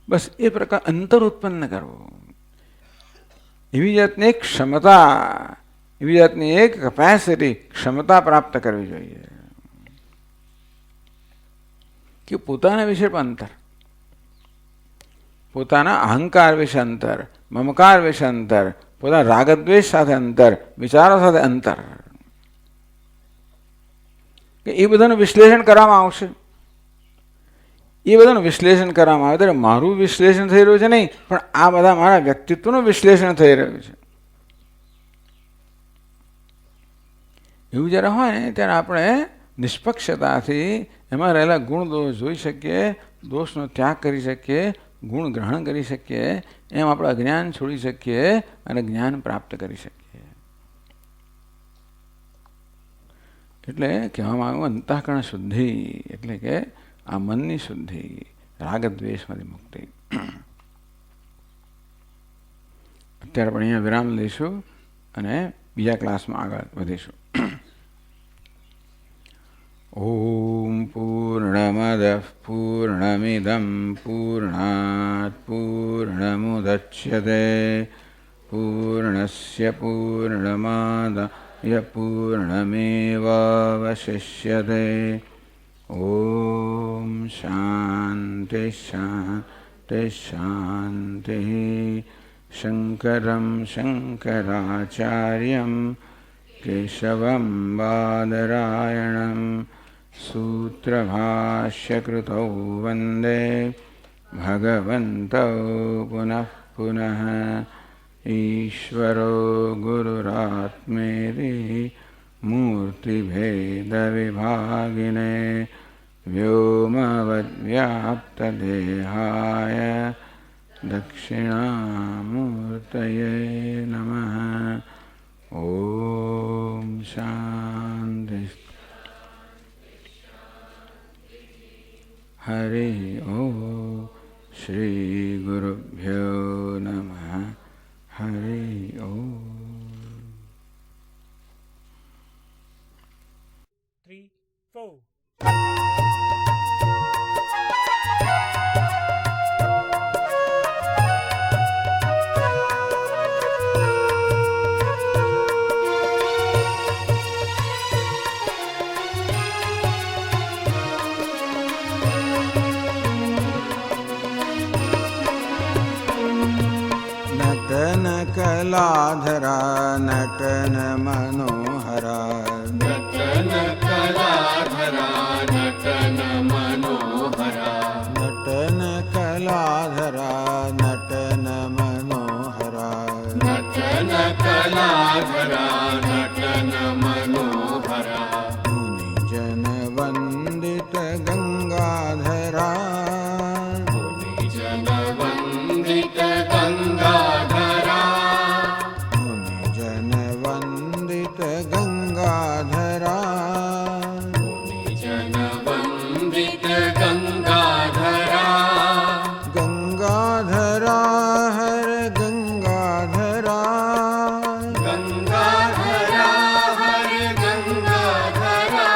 બસ એ પ્રકાર અંતર ઉત્પન્ન કરવું, એવી જાતની એક ક્ષમતા, એવી જાતની એક કેપેસિટી, ક્ષમતા પ્રાપ્ત કરવી જોઈએ કે પોતાના વિશે પણ અંતર, પોતાના અહંકાર વિશે અંતર, મમકાર વિશે અંતર, પોતાના રાગદ્વેષ સાથે અંતર, વિચારો સાથે અંતર, કે એ બધાનું વિશ્લેષણ કરવામાં આવશે. એ બધાનું વિશ્લેષણ કરવામાં આવે ત્યારે મારું વિશ્લેષણ થઈ રહ્યું છે નહીં, પણ આ બધા મારા વ્યક્તિત્વનું વિશ્લેષણ થઈ રહ્યું છે. એવું જ્યારે હોય ને ત્યારે આપણે નિષ્પક્ષતાથી એમાં રહેલા ગુણ દોષ જોઈ શકીએ, દોષનો ત્યાગ કરી શકીએ, ગુણ ગ્રહણ કરી શકીએ, એમ આપણે અજ્ઞાન છોડી શકીએ અને જ્ઞાન પ્રાપ્ત કરી શકીએ. એટલે કહેવામાં આવ્યું અંતઃકરણ શુદ્ધિ, એટલે કે આ મનની શુદ્ધિ, રાગદ્વેષમાંથી મુક્તિ. અત્યારે પણ અહીંયા વિરામ લઈશું અને બીજા ક્લાસમાં આગળ વધીશું. ઓમ પૂર્ણમદઃ પૂર્ણમિદં પૂર્ણાત પૂર્ણમુદચ્યતે પૂર્ણસ્ય પૂર્ણમાદાય પૂર્ણમેવાવશિષ્યતે. ઓમ શાંતિ શાંતિ શાંતિ. શંકરં શંકરાચાર્યં કેશવં બાદરાયણં સૂત્રભાષ્યકૃતૌ વંદે ભગવन्तૌ પુનઃ પુનઃ. ઈશ્વરો ગુરુરાત્મેતિ મૂર્તિભેદવિભાગિને વ્યોમવદ્વ્યાપ્તદેહાય દક્ષિણામૂર્તયે નમઃ. ઓમ શાંતિ. હરિ ઓમ. શ્રી ગુરુભ્યો નમઃ. હરિ ઓમ. 3, 4. कलाधरा नटन मनोहरा नटन कलाधरा नटन मनोहरा नटन कलाधरा नटन मनोहरा नटन कलाधरा नटन मनोहरा मुनि जन वंदित गंगाधरा मुनि जन वंदित गंगाधरा मुनि जन वंदित गंगाधरा मुनि जन वंदित गंगाधरा गंगाधरा हर गंगाधरा गंगाधरा हर गंगाधरा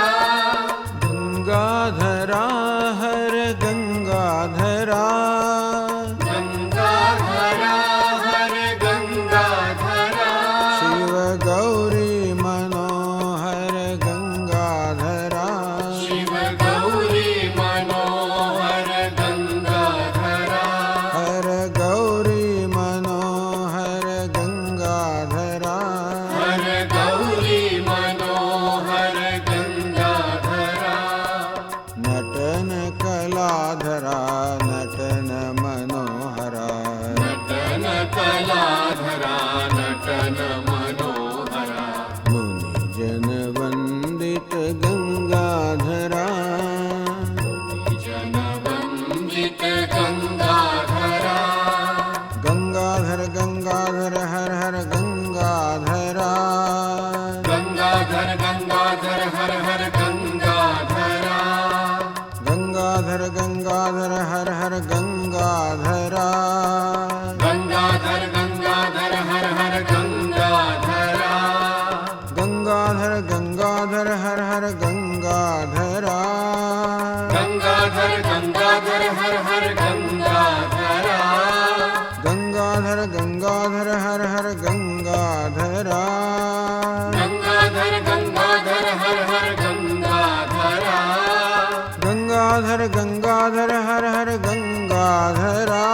गंगाधरा हर गंगाधरा गंगाधरा हर गंगाधरा शिव गौरी मनोहर गंगाधरा शिव गौरी मनोहर गंगाधरा हर गौरी मनोहर गंगाधरा हर गौरी मनोहर गंगाधरा नटन कलाधरा नटन मनोहरा नटन कलाधरा नटन मनोहरा मुनि जन वंदित गंगाधरा जन वंदित गंगाधरा गंगाधर गंगाधर हर हर गंगाधरा गंगाधर गंगाधर हर हर गंगाधरा गंगाधर गंगाधर हर हर गंगाधरा गंगाधर गंगाधर हर हर गंगाधरा गंगाधर गंगाधर हर हर गंगाधरा गंगाधर गंगाधर हर हर गंगाधरा गंगाधर गंगाधर हर हर गंगाधरा गंगाधर गंगाधर हर हर गंगाधरा गंगाधर गंगाधर हर हर गंगाधरा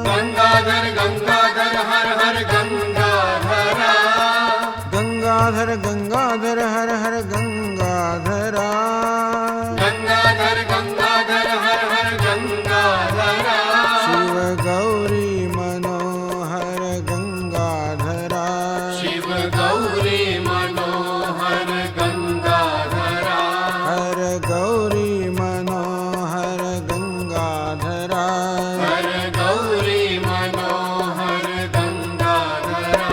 गंगाधर गंगाधर हर हर गंगाधरा गंगाधर गंगाधर हर हर गंगाधरा गंगाधर गंगाधर हर हर गंगाधरा शिव गौरी मनोहर गंगाधरा शिव गौरी मनोहर गंगाधरा हर गौरी मनोहर गंगाधरा हर गौरी मनोहर गंगाधरा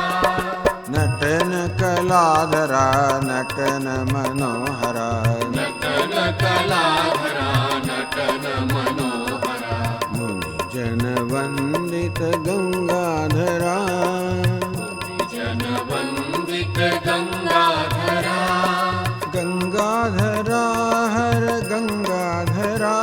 नटन कलाधरा नटन मनोहरा नटन कलाधरा नटन मनोहरा मुनि जन वंदित गंगाधरा जन वंदित गंगाधरा गंगाधरा हर गंगाधरा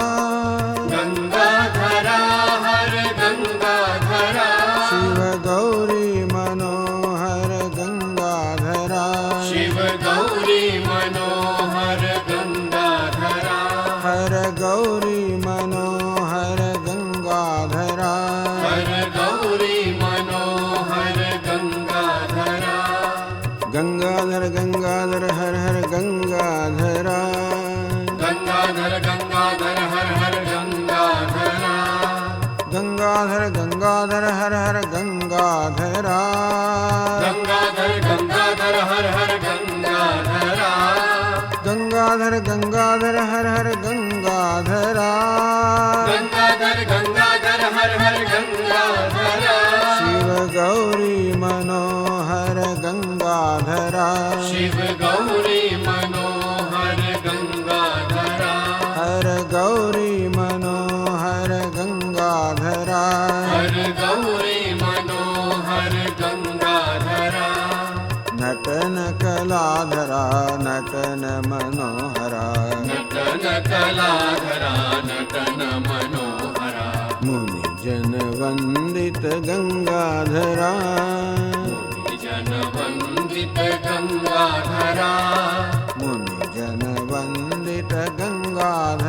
गंगाधरा हर गंगाधरा शिव गौरी मनोहर गंगाधरा शिव गौरी मनोहर गंगाधरा हर गौरी मनोहर गंगाधरा हर गौरी मनोहर गंगाधरा गंगाधर गंगाधर हर हर गंगाधरा गंगाधर गंगाधर हर हर गंगाधरा गंगाधर गंगाधर हर हर गंगाधरा गंगाधर गंगाधर हर हर गंगाधरा गंगाधर गंगाधर हर हर गंगाधरा गंगाधर गंगाधर हर हर गंगाधरा शिव गौरी मनोहर गंगाधरा शिव गौरी मनोहर गंगाधरा हर गौरी मनोहर गंगाधरा हर गौरी मनोहर गंगाधरा नटन कलाधरा नटन मनोहरा नटन कलाधरा नटन मनोहरा मुनि जन वंदित गंगाधरा जन वंदित गंगाधरा मुनि जन वंदित गंगाधरा